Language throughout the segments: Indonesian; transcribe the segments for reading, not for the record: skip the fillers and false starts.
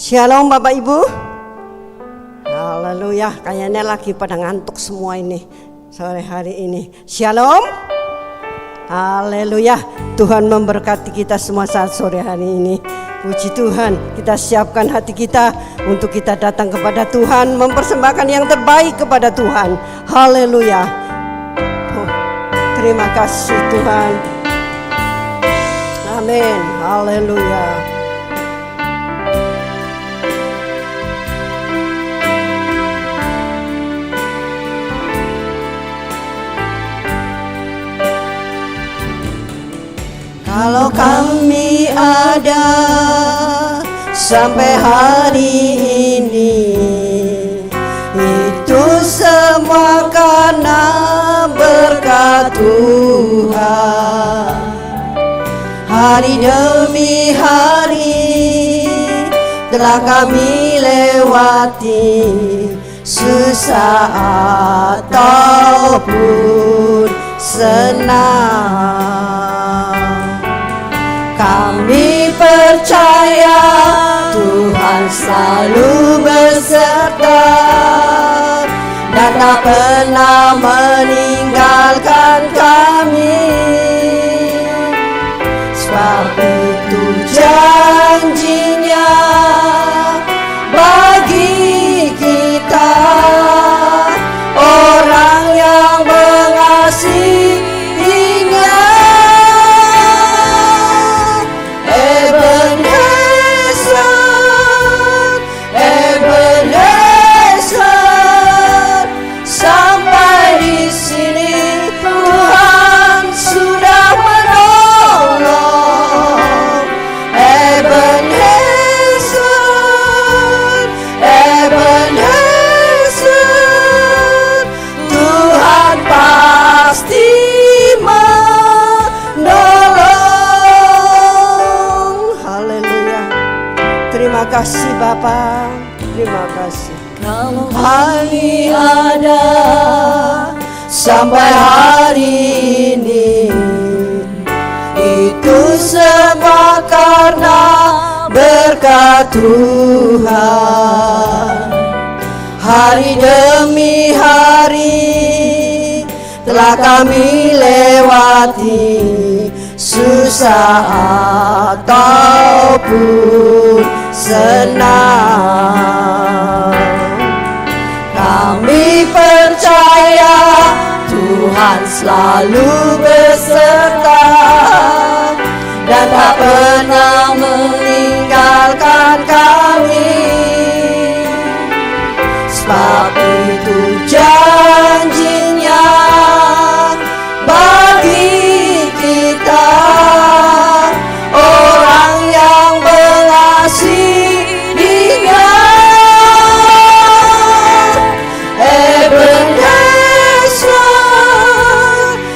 Shalom Bapak Ibu. Haleluya, kayaknya lagi pada ngantuk semua ini sore hari ini. Shalom. Haleluya, Tuhan memberkati kita semua saat sore hari ini. Puji Tuhan, kita siapkan hati kita untuk kita datang kepada Tuhan, mempersembahkan yang terbaik kepada Tuhan. Haleluya. Terima kasih Tuhan. Amin. Haleluya. Kalau kami ada sampai hari ini, itu semua karena berkat Tuhan. Hari demi hari telah kami lewati, susah ataupun senang. Kami percaya Tuhan selalu beserta dan tak pernah meninggalkan kami. Sebab itu janjinya bagi kita, orang yang mengasihinya. Terima kasih Bapa, terima kasih. Kalau kami ada sampai hari ini, itu semua karena berkat Tuhan. Hari demi hari telah kami lewati, susah ataupun senang. Kami percaya Tuhan selalu beserta dan tak pernah meninggalkan kami. Sebab itu janjinya bagi kita, orang yang mengasihinya.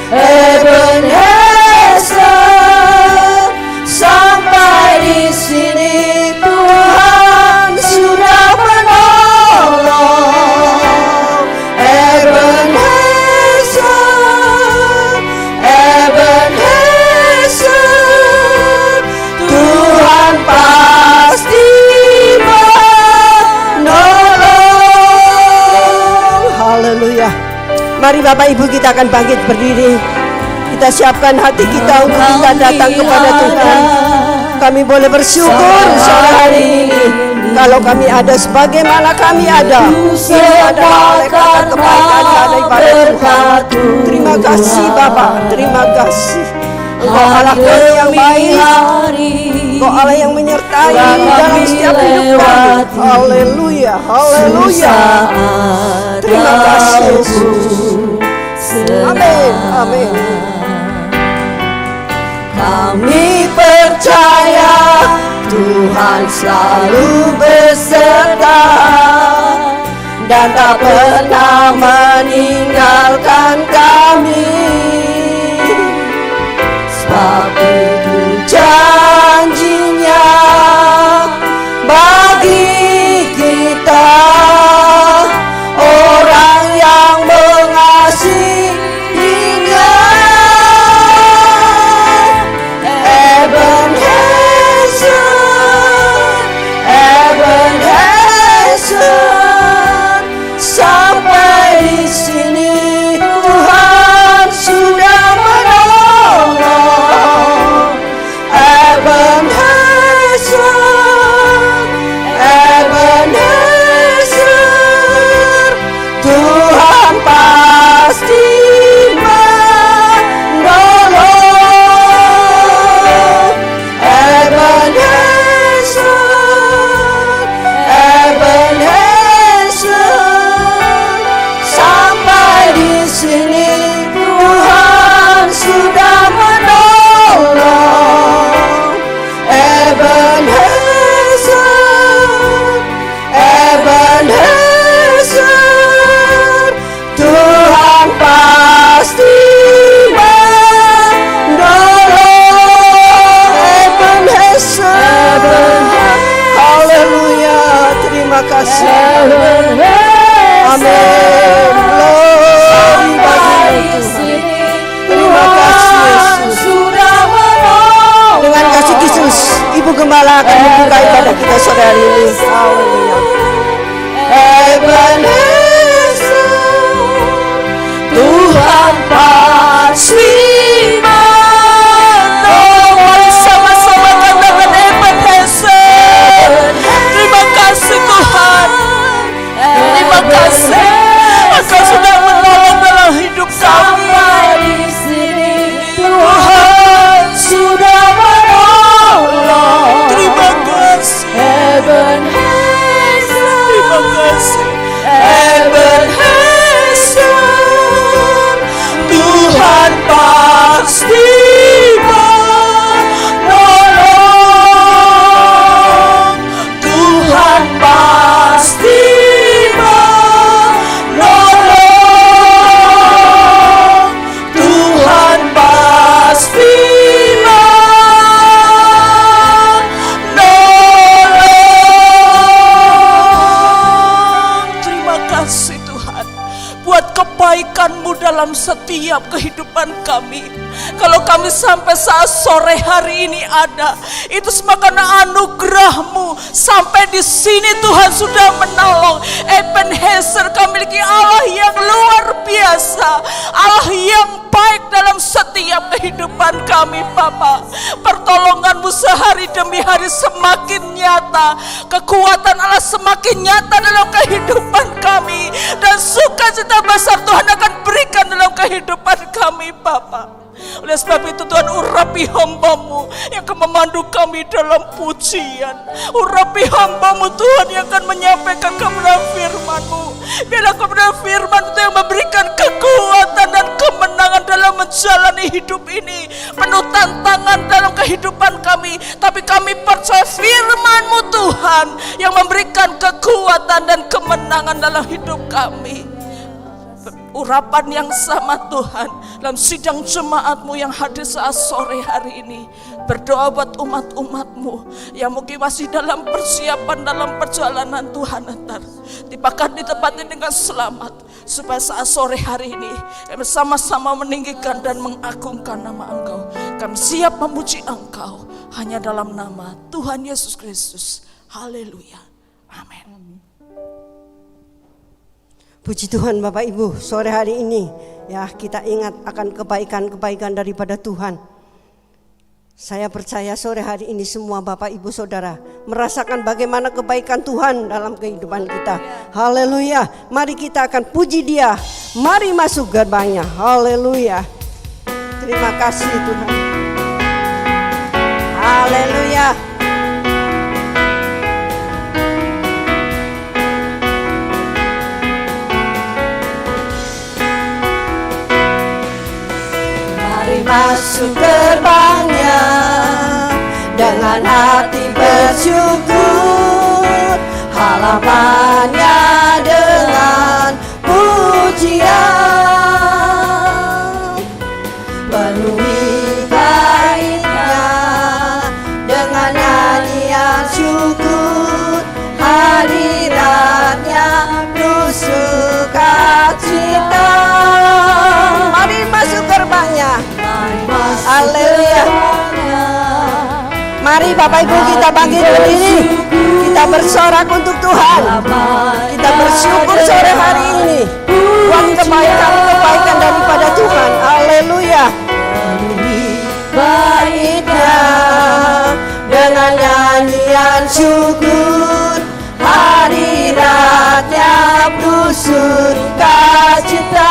Ebenezer, sampai di sini Tuhan sudah menolong. Ebenezer, Tuhan pasti menolong. Haleluya. Mari Bapak Ibu, kita akan bangkit berdiri. Kita siapkan hati kita untuk kita datang kepada Tuhan. Kami boleh bersyukur sore hari ini. Kalau kami ada sebagaimana kami ada, ini adalah oleh kata kebaikan daripada Tuhan. Terima kasih Bapa, terima kasih. Engkau Allah kami yang baik, Engkau Allah yang menyertai dalam setiap hidup kami. Haleluya, haleluya. Terima kasih Yesus. Amin, amin. Kami percaya Tuhan selalu beserta dan tak pernah meninggalkan kami. Sebab itu janjinya bagi kita, orang yang mengasihinya. Ebenezer, akan membuka ibadah kita sore hari ini. Haleluya. Ebenezer, Tuhan pasti menolong. Sama-sama katakan Ebenezer. Terima kasih Tuhan. Terima kasih Engkau sudah menolong dalam hidup kami. Tuhan sudah menolong. Terima kasih Ebenezer. Terima kasih Ebenezer. Tuhan pasti menolong. Tuhan pasti menolong. Tuhan pasti menolong. Terima kasih Tuhan buat kebaikan-Mu dalam setiap kehidupan kami. Kalau kami sampai saat sore hari ini ada, itu semua karena anugerah-Mu. Sampai di sini Tuhan sudah menolong. Ebenezer, kami memiliki Allah yang luar biasa, Allah yang baik dalam setiap kehidupan kami Bapa. Pertolongan-Mu sehari demi hari semakin nyata, kekuatan Allah semakin nyata dalam kehidupan kami, dan sukacita besar Tuhan akan berikan dalam kehidupan kami Bapa. Oleh sebab itu Tuhan, urapi hamba-Mu yang akan memandu kami dalam pujian. Urapi hamba-Mu Tuhan yang akan menyampaikan kebenaran firman-Mu. Biarlah kebenaran firman itu yang memberikan kekuatan dan kemenangan dalam menjalani hidup ini. Penuh tantangan dalam kehidupan kami, tapi kami percaya firman-Mu Tuhan yang memberikan kekuatan dan kemenangan dalam hidup kami. Urapan yang sama Tuhan dalam sidang jemaat-Mu yang hadir saat sore hari ini. Berdoa buat umat-umat-Mu yang mungkin masih dalam persiapan dalam perjalanan Tuhan antar, tibakan di tempat ini dengan selamat, supaya saat sore hari ini kami sama-sama meninggikan dan mengagungkan nama Engkau. Kami siap memuji Engkau hanya dalam nama Tuhan Yesus Kristus. Haleluya. Amin. Puji Tuhan Bapak Ibu, sore hari ini ya kita ingat akan kebaikan-kebaikan daripada Tuhan. Saya percaya sore hari ini semua Bapak Ibu Saudara merasakan bagaimana kebaikan Tuhan dalam kehidupan kita. Haleluya. Mari kita akan puji Dia. Mari masuk gerbangnya. Haleluya. Terima kasih Tuhan. Haleluya. Masuk gerbangnya dengan hati bersyukur, halamannya dengan pujian, penuhi baitnya dengan nyanyian syukur, hadiratnya penuh sukacita. Mari masuk gerbangnya. Haleluya. Mari Bapak Ibu kita bangkit berdiri, kita bersorak untuk Tuhan. Kita bersyukur sore hari ini buat kebaikan-kebaikan daripada Tuhan. Haleluya. Baiknya dengan nyanyian syukur, hadiratnya penuh sukacita.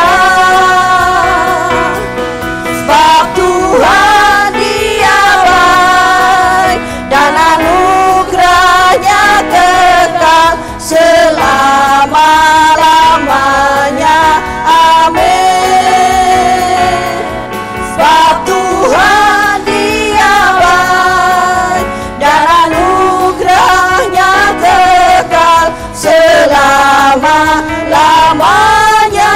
Tuhan Dia baik dan anugerahnya kekal selama-lamanya. Amin. Sebab Tuhan Dia baik dan anugerahnya kekal selama-lamanya.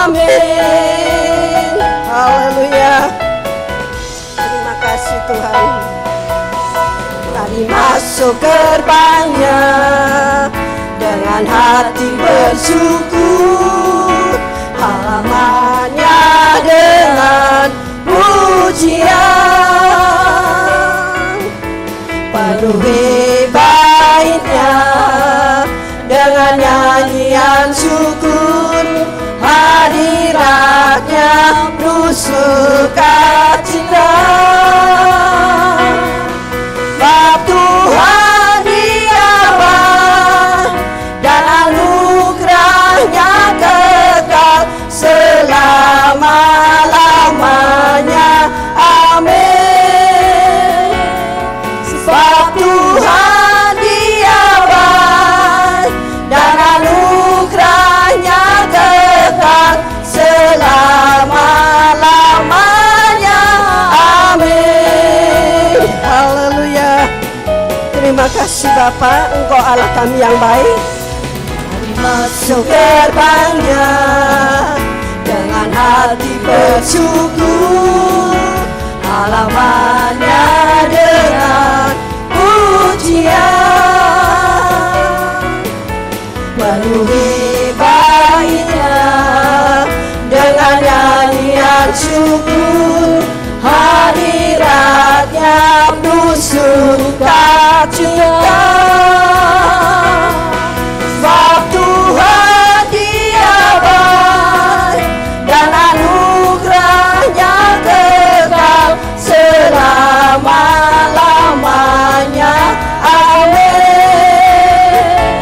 Amin. Haleluya. Terima kasih Tuhan. Mari masuk gerbangnya dengan hati bersyukur, halamannya dengan pujian, penuhi baitnya dengan nyanyian syukur, hadiratnya penuh sukacita. Bab Tuhan Dia baik dan anugerahnya kekal selama-lamanya. Amin. Sebab Tuhan Dia baik dan anugerahnya kekal selama-lamanya. Amin. Haleluya. Terima kasih Bapa, Engkau Allah kami yang baik. Mari masuk gerbangnya dengan hati bersyukur, halamannya dengan pujian. Penuhi baitnya dengan nyanyian syukur, hadiratnya penuh sukacita. Sebab Tuhan Dia baik dan anugerahnya kekal selama-lamanya. Amin.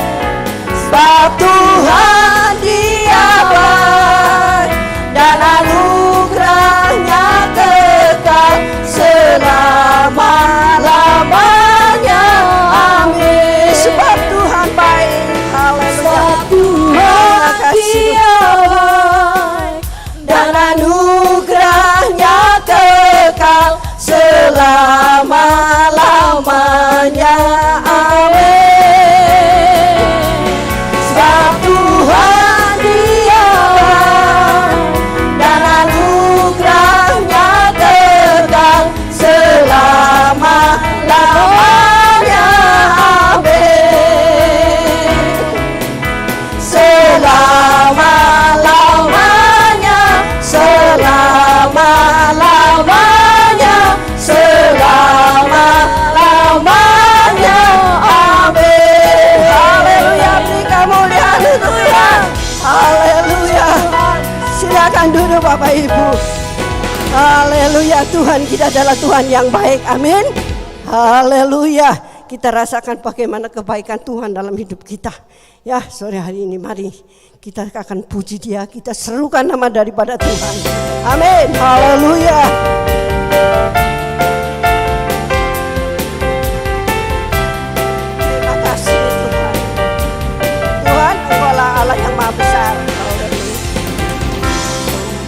Sebab Tuhan Dia baik dan anugerahnya kekal selama-lamanya. Amin. Sebab Tuhan baik. Haleluya. Tuhan Dia baik dan anugerahnya kekal selama-lamanya. Amin. Sebab Tuhan Dia baik dan anugerahnya kekal selama-lamanya. Amin. Selama-lamanya, selama-lamanya, selama-lamanya. Amin. Haleluya. Beri kemuliaan Tuhan. Haleluya. Silakan duduk Bapak Ibu. Haleluya. Tuhan kita adalah Tuhan yang baik. Amin. Haleluya. Kita rasakan bagaimana kebaikan Tuhan dalam hidup kita. Ya, sore hari ini mari kita akan puji Dia, kita serukan nama daripada Tuhan. Amin. Haleluya. Terima kasih Tuhan. Tuhan, Engkau Allah yang maha besar.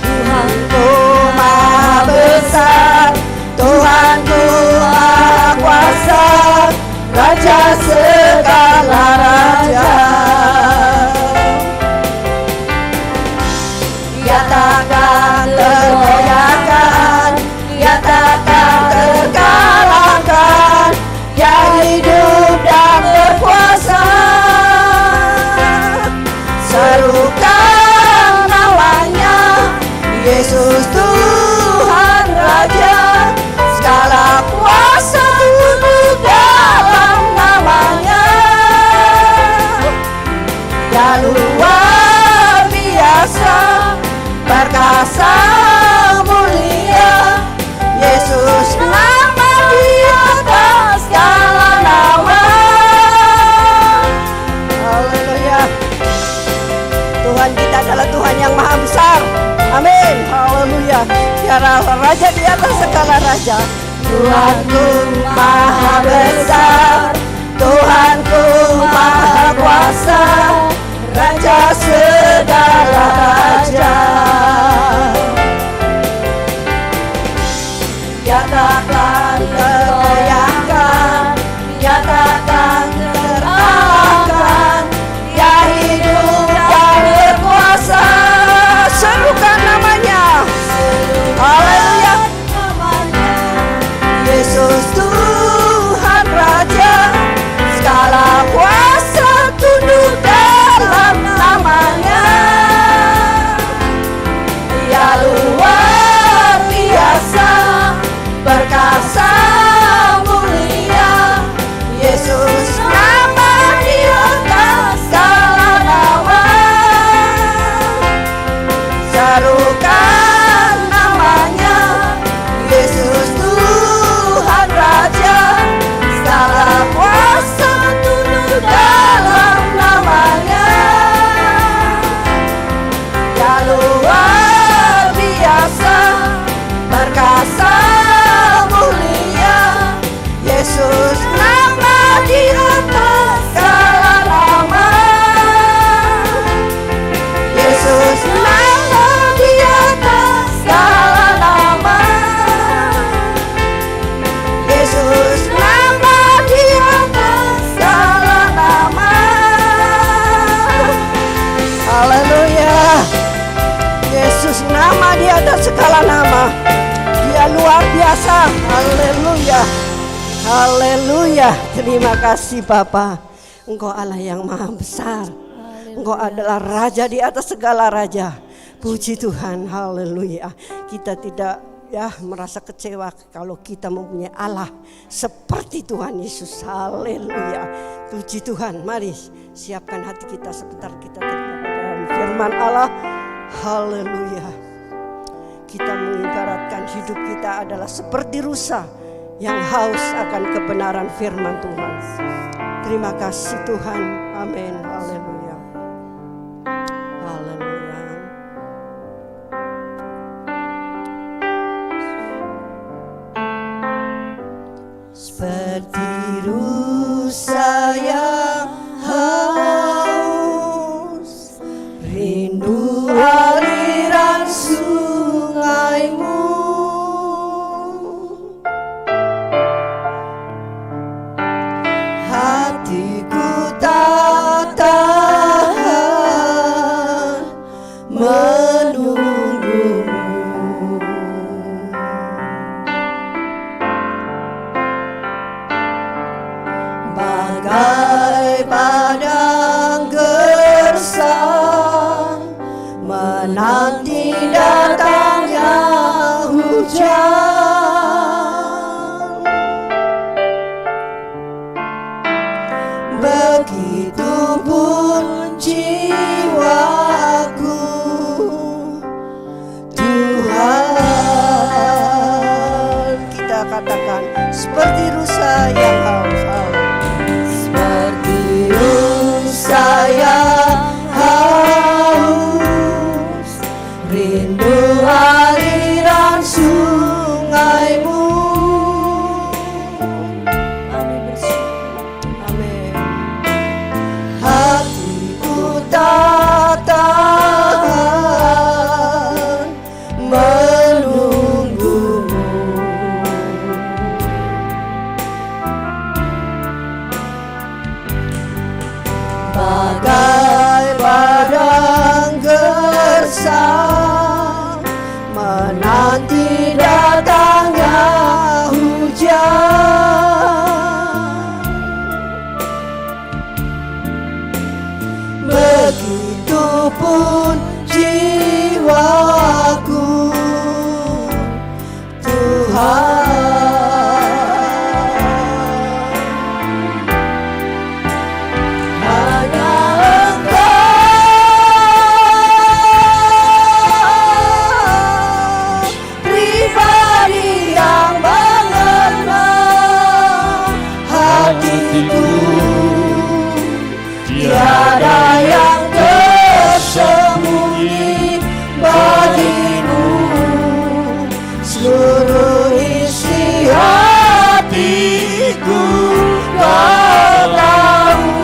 Tuhanku maha besar, Tuhanku maha kuasa, Raja segala raja. Dia takkan tergoyahkan, Dia takkan terkalahkan, Dia hidup dan berkuasa. Serukan namanya, Yesus Tuhan Raja. Segala kuasa tunduk dalam namanya. Dia luar biasa, perkasa mulia. Yesus nama di atas segala nama. Haleluya. Tuhan kita adalah Tuhan yang maha besar. Amin. Haleluya. Dia Raja di atas segala raja. Tuhanku maha besar, Tuhanku maha kuasa, Raja segala raja. Dia takkan tergoyahkan, Dia takkan terkalahkan, Dia hidup dan berkuasa. Serukan namanya. Haleluya. Yesus Tuhan Raja, segala kuasa tunduk dalam namanya. atas segala nama. Dia luar biasa. Haleluya. Haleluya. Terima kasih Bapa. Engkau Allah yang maha besar. Engkau adalah Raja di atas segala raja. Puji Tuhan. Haleluya. Kita tidak merasa kecewa kalau kita mempunyai Allah seperti Tuhan Yesus. Haleluya. Puji Tuhan. Mari siapkan hati kita sebentar, kita terima dalam firman Allah. Haleluya. Kita mengibaratkan hidup kita adalah seperti rusa yang haus akan kebenaran firman Tuhan. Terima kasih Tuhan. Amin. Haleluya. Haleluya. Seperti rusa yang haus, rindu aliran sungaimu. Hatiku tak tahan menunggumu. Bagai padang gersang menanti datangnya hujan, begitupun jiwaku Tuhan. Kita katakan seperti rusa yang haus, seperti rusa yang haus, rindu aliran sungaimu. Amin. Hatiku tak tahan menunggumu. Bagai padang gersang menanti datangnya hujan, begitupun jiwaku Tuhan. Tiada yang tersembunyi bagimu, seluruh isi hatiku kau tahu,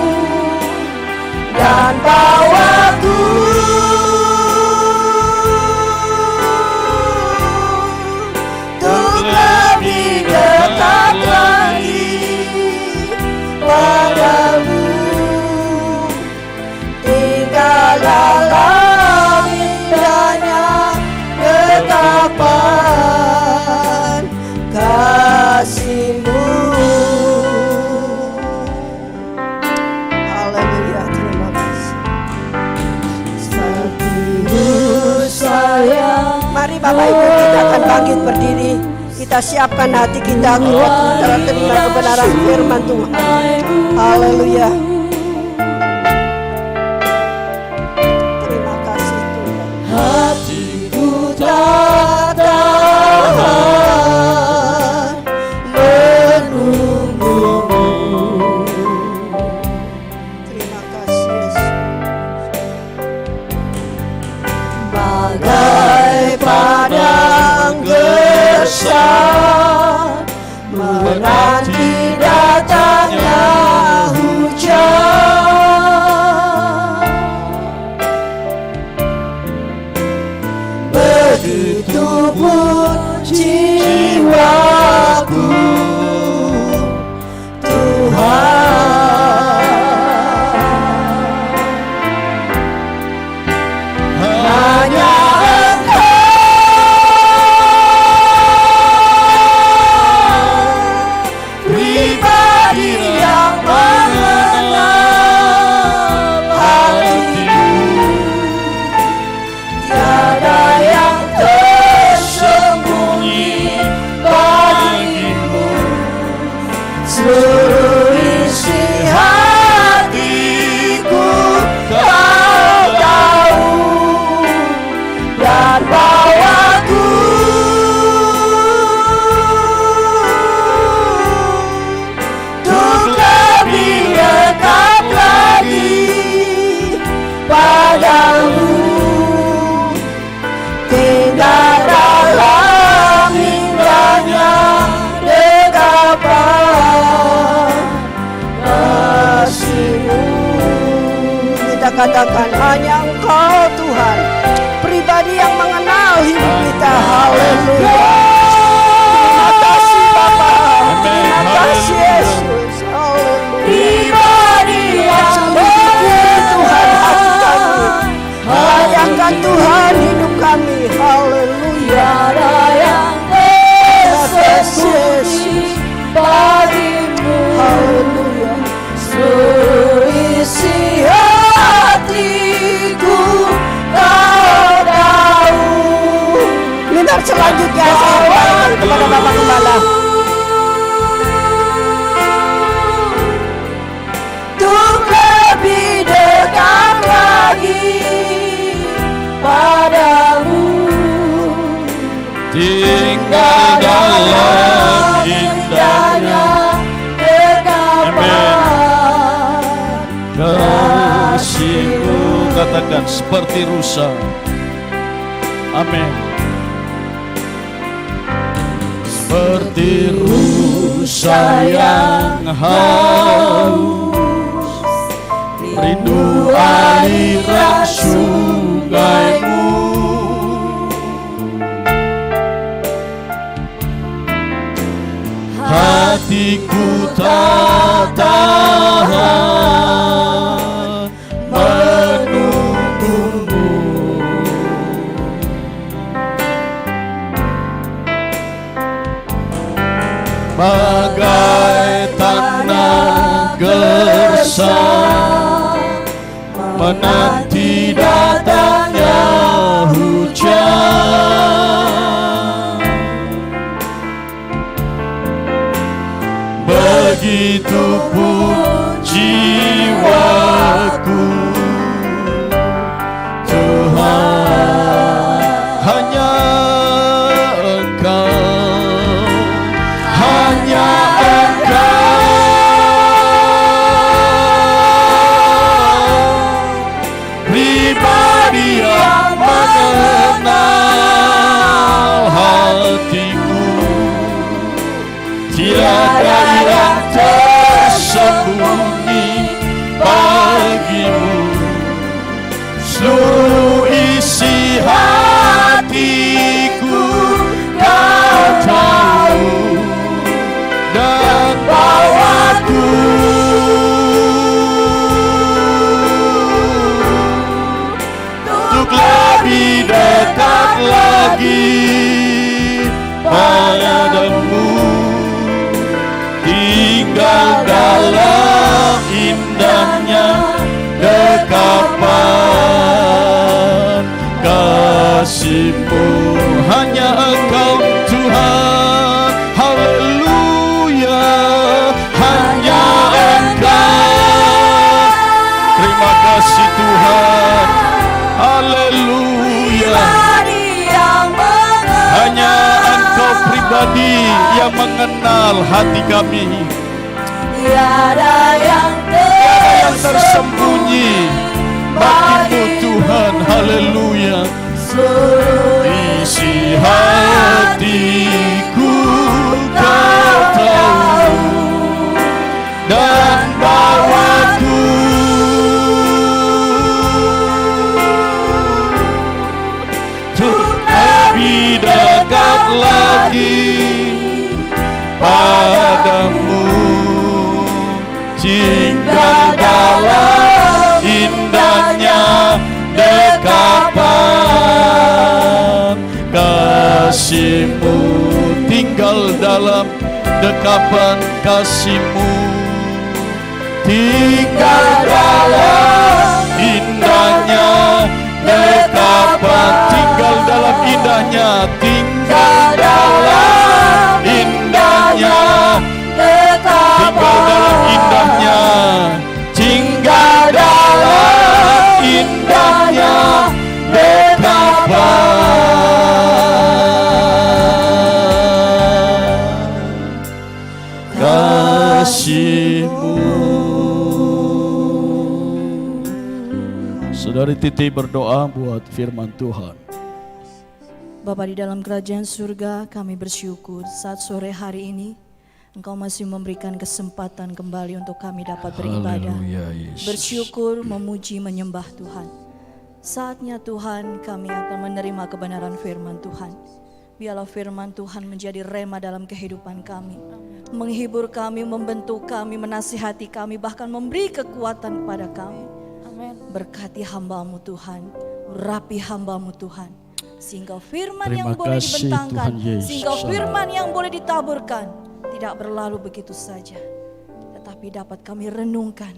dan bawaku untuk lebih dekat lagi padamu. Dalam indahnya ketetapan kasih-Mu. Haleluya, terima kasih. Seperti saya. Mari Bapak Ibu, kita akan bangkit berdiri. Kita siapkan hati kita untuk terima kebenaran firman Tuhan. Haleluya. Hatiku tak tahan menunggumu. Terima kasih Yesus. Bagai padang gersang menanti datangnya hujan, katakan hanya Engkau Tuhan, pribadi yang mengenal hidup kita. Haleluya. Terima kasih Bapa, terima kasih Yesus. Haleluya. Pribadi yang Tuhan hati kami, layakan Tuhan hidup kami. Haleluya. ada yang tersembunyi bagimu. Haleluya. Seluruh isi hatiku kau tahu. Minor selanjutnya saya kembalikan kepada Bapak Gembala. Untuk lebih dekat lagi padamu, tinggal dalam indahnya dekapan. kasih-Mu. Katakan seperti rusa. Amin. Seperti rusa yang haus, rindu aliran sungai-Mu. Hatiku tak tahan menunggu-Mu. Bagai tanah gersang menanti datangnya hujan, begitupun jiwaku Tuhan, hanya Engkau, hanya Engkau, pribadi yang mengenal hatiku. Tiada yang tersembunyi bagimu. Seluruh isi hatiku kau tahu, dan bawaku untuk lebih dekat lagi padamu, tinggal dalam indahnya dekapan kasih-Mu. Hanya Engkau Tuhan, haleluya, hanya Engkau. Terima kasih Tuhan, haleluya. Hanya Engkau pribadi yang mengenal hati kami. Tiada yang Tersembunyi bagimu Tuhan, haleluya. Isi hatiku kau tahu, dan bawaku untuk lebih dekat lagi padamu, tinggal dalam indahnya dekapan kasih-Mu, tinggal dalam dekapan kasih-Mu, tinggal dalam indahnya dekapan, tinggal dalam indahnya, tinggal dalam indahnya, tinggal dalam indahnya, tinggal dalam indahnya dekapan kasih-Mu. Saudari Titi berdoa buat firman Tuhan. Bapa di dalam kerajaan surga, kami bersyukur saat sore hari ini Engkau masih memberikan kesempatan kembali untuk kami dapat beribadah, Haleluya, Yesus. bersyukur, memuji, menyembah Tuhan. Saatnya Tuhan kami akan menerima kebenaran firman Tuhan. Biarlah firman Tuhan menjadi rema dalam kehidupan kami, menghibur kami, membentuk kami, menasihati kami, bahkan memberi kekuatan kepada kami. Berkati hamba-Mu Tuhan, urapi hamba-Mu Tuhan, sehingga firman yang Terima boleh kasih, dibentangkan, Tuhan Yesus. sehingga firman yang boleh ditaburkan tidak berlalu begitu saja, tetapi dapat kami renungkan,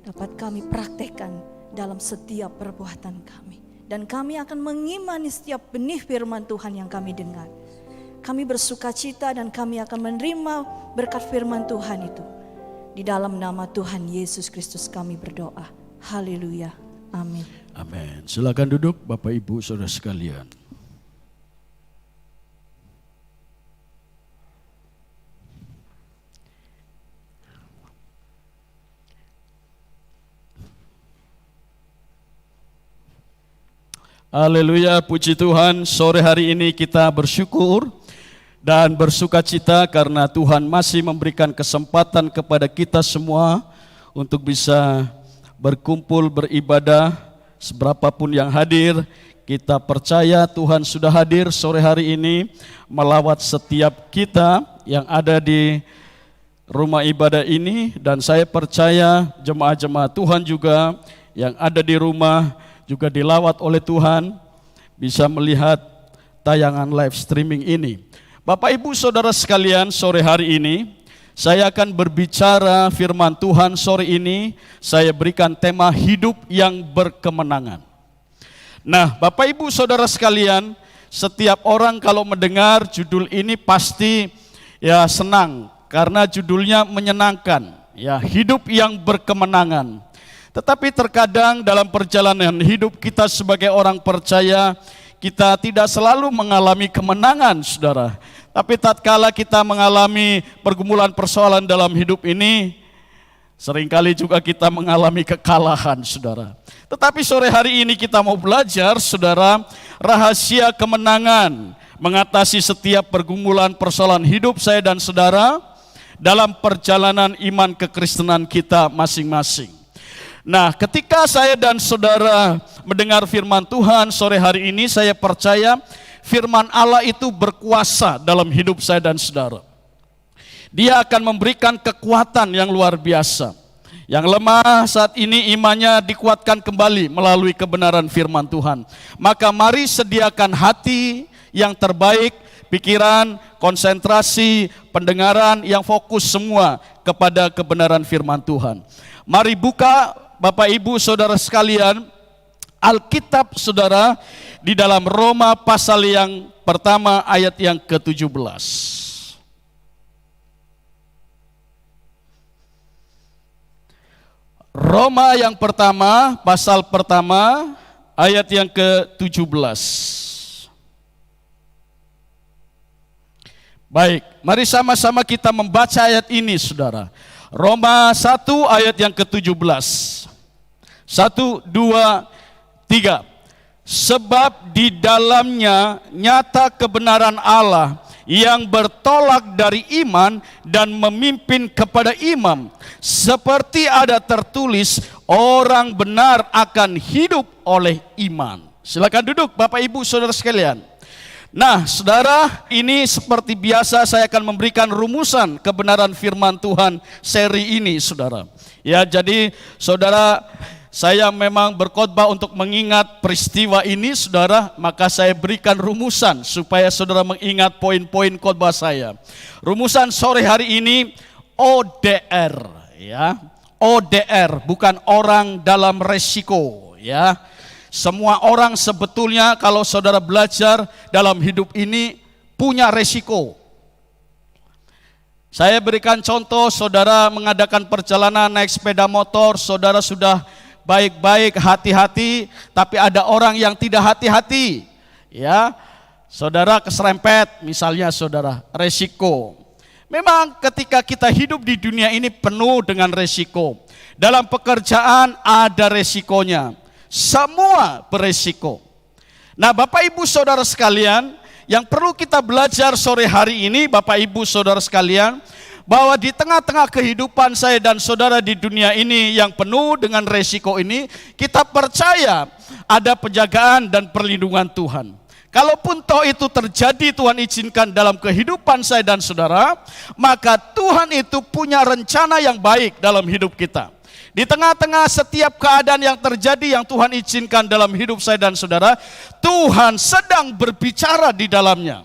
dapat kami praktekkan dalam setiap perbuatan kami. Dan kami akan mengimani setiap benih firman Tuhan yang kami dengar. Kami bersuka cita dan kami akan menerima berkat firman Tuhan itu. Di dalam nama Tuhan Yesus Kristus kami berdoa. Haleluya. Amin. Amin. Silakan duduk Bapak Ibu Saudara sekalian. Haleluya, puji Tuhan. Sore hari ini kita bersyukur dan bersuka cita karena Tuhan masih memberikan kesempatan kepada kita semua untuk bisa berkumpul beribadah. Seberapapun yang hadir, kita percaya Tuhan sudah hadir sore hari ini melawat setiap kita yang ada di rumah ibadah ini. Dan saya percaya jemaat-jemaat Tuhan juga yang ada di rumah juga dilawat oleh Tuhan, bisa melihat tayangan live streaming ini. Bapak Ibu Saudara sekalian, sore hari ini saya akan berbicara firman Tuhan. Sore ini saya berikan tema hidup yang berkemenangan. Nah, Bapak Ibu Saudara sekalian, setiap orang kalau mendengar judul ini pasti ya senang karena judulnya menyenangkan, ya, hidup yang berkemenangan. Tetapi terkadang dalam perjalanan hidup kita sebagai orang percaya, kita tidak selalu mengalami kemenangan, saudara. Tapi tatkala kita mengalami pergumulan persoalan dalam hidup ini, seringkali juga kita mengalami kekalahan, saudara. Tetapi sore hari ini kita mau belajar, saudara, rahasia kemenangan mengatasi setiap pergumulan persoalan hidup saya dan saudara dalam perjalanan iman kekristenan kita masing-masing. Nah, ketika saya dan saudara mendengar firman Tuhan sore hari ini, saya percaya firman Allah itu berkuasa dalam hidup saya dan saudara. Dia akan memberikan kekuatan yang luar biasa. Yang lemah saat ini imannya dikuatkan kembali melalui kebenaran firman Tuhan. Maka mari sediakan hati yang terbaik, pikiran, konsentrasi, pendengaran yang fokus semua kepada kebenaran firman Tuhan. Mari buka Bapak Ibu Saudara sekalian Alkitab saudara di dalam Roma pasal yang pertama ayat yang ke-17. Roma yang pertama pasal pertama ayat yang ke-17. Baik, mari sama-sama kita membaca ayat ini saudara. Roma 1 ayat yang ke-17. 1, 2, 3. Sebab di dalamnya nyata kebenaran Allah yang bertolak dari iman dan memimpin kepada iman. Seperti ada tertulis, orang benar akan hidup oleh iman. Silakan duduk Bapak Ibu Saudara sekalian. Nah, saudara, ini seperti biasa saya akan memberikan rumusan kebenaran firman Tuhan seri ini, saudara. Ya, jadi saudara, saya memang berkhotbah untuk mengingat peristiwa ini, saudara, maka saya berikan rumusan supaya saudara mengingat poin-poin khotbah saya. Rumusan sore hari ini ODR, ya. ODR, bukan orang dalam resiko, ya. Semua orang sebetulnya kalau saudara belajar dalam hidup ini punya resiko. Saya berikan contoh, saudara mengadakan perjalanan naik sepeda motor, saudara sudah baik-baik, hati-hati, tapi ada orang yang tidak hati-hati. Ya, saudara keserempet misalnya saudara, resiko. Memang ketika kita hidup di dunia ini penuh dengan resiko. Dalam pekerjaan ada resikonya. Semua beresiko. Nah, Bapak Ibu Saudara sekalian, yang perlu kita belajar sore hari ini, Bapak Ibu Saudara sekalian, bahwa di tengah-tengah kehidupan saya dan saudara di dunia ini yang penuh dengan resiko ini, kita percaya ada penjagaan dan perlindungan Tuhan. Kalaupun toh itu terjadi, Tuhan izinkan dalam kehidupan saya dan saudara, maka Tuhan itu punya rencana yang baik dalam hidup kita. Di tengah-tengah setiap keadaan yang terjadi yang Tuhan izinkan dalam hidup saya dan saudara, Tuhan sedang berbicara di dalamnya.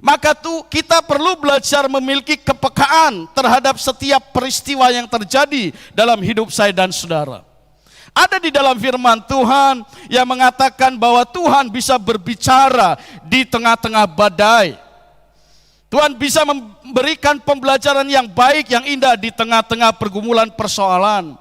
Maka kita perlu belajar memiliki kepekaan terhadap setiap peristiwa yang terjadi dalam hidup saya dan saudara. Ada di dalam firman Tuhan yang mengatakan bahwa Tuhan bisa berbicara di tengah-tengah badai. Tuhan bisa memberikan pembelajaran yang baik, yang indah di tengah-tengah pergumulan persoalan.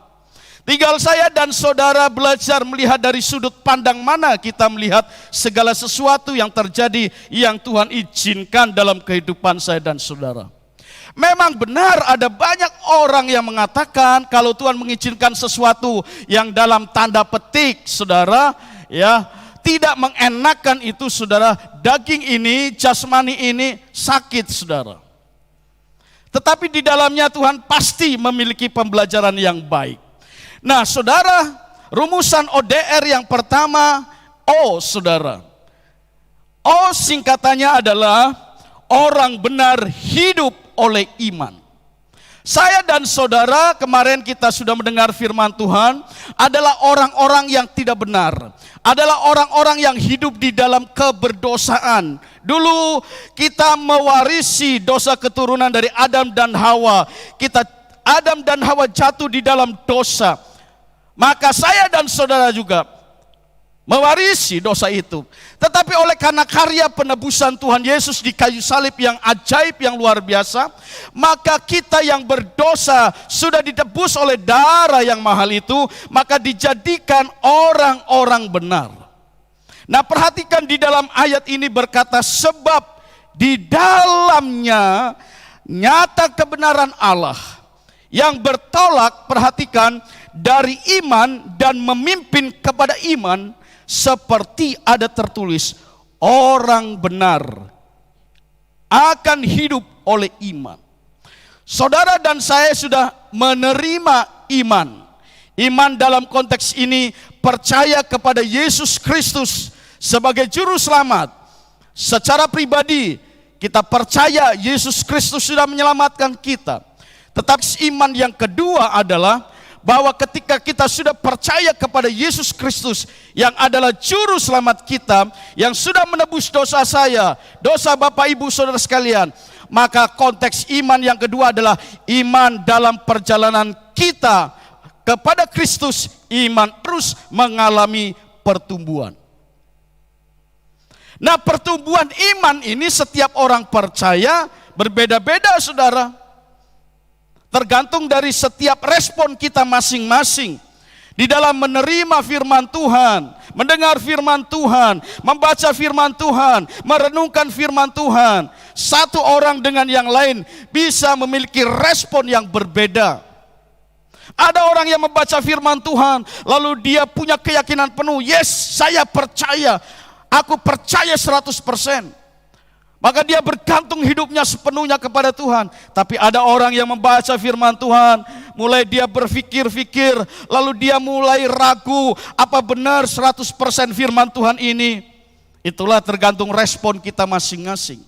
Tinggal saya dan saudara belajar melihat dari sudut pandang mana kita melihat segala sesuatu yang terjadi yang Tuhan izinkan dalam kehidupan saya dan saudara. Memang benar ada banyak orang yang mengatakan kalau Tuhan mengizinkan sesuatu yang dalam tanda petik, saudara, ya, tidak mengenakan itu, saudara, daging ini, jasmani ini sakit, saudara. Tetapi di dalamnya Tuhan pasti memiliki pembelajaran yang baik. Nah, saudara, rumusan ODR yang pertama, O, saudara. O singkatannya adalah orang benar hidup oleh iman. Saya dan saudara kemarin kita sudah mendengar firman Tuhan adalah orang-orang yang tidak benar. Adalah orang-orang yang hidup di dalam keberdosaan. Dulu kita mewarisi dosa keturunan dari Adam dan Hawa. Adam dan Hawa jatuh di dalam dosa. Maka saya dan saudara juga mewarisi dosa itu. Tetapi oleh karena karya penebusan Tuhan Yesus di kayu salib yang ajaib, yang luar biasa, maka kita yang berdosa sudah ditebus oleh darah yang mahal itu, maka dijadikan orang-orang benar. Nah, perhatikan di dalam ayat ini berkata, sebab di dalamnya nyata kebenaran Allah yang bertolak, perhatikan, dari iman dan memimpin kepada iman, seperti ada tertulis, orang benar akan hidup oleh iman. Saudara dan saya sudah menerima iman. Iman dalam konteks ini percaya kepada Yesus Kristus sebagai juru selamat. Secara pribadi kita percaya Yesus Kristus sudah menyelamatkan kita. Tetapi iman yang kedua adalah bahwa ketika kita sudah percaya kepada Yesus Kristus yang adalah juru selamat kita, yang sudah menebus dosa saya, dosa Bapak Ibu Saudara sekalian, maka konteks iman yang kedua adalah iman dalam perjalanan kita kepada Kristus. Iman terus mengalami pertumbuhan. Nah, pertumbuhan iman ini setiap orang percaya berbeda-beda, saudara. Tergantung dari setiap respon kita masing-masing di dalam menerima firman Tuhan, mendengar firman Tuhan, membaca firman Tuhan, merenungkan firman Tuhan. Satu orang dengan yang lain bisa memiliki respon yang berbeda. Ada orang yang membaca firman Tuhan, lalu dia punya keyakinan penuh, yes, saya percaya, aku percaya 100%. Maka dia bergantung hidupnya sepenuhnya kepada Tuhan. Tapi ada orang yang membaca firman Tuhan, mulai dia berpikir-pikir, lalu dia mulai ragu, apa benar 100% firman Tuhan ini? Itulah tergantung respon kita masing-masing.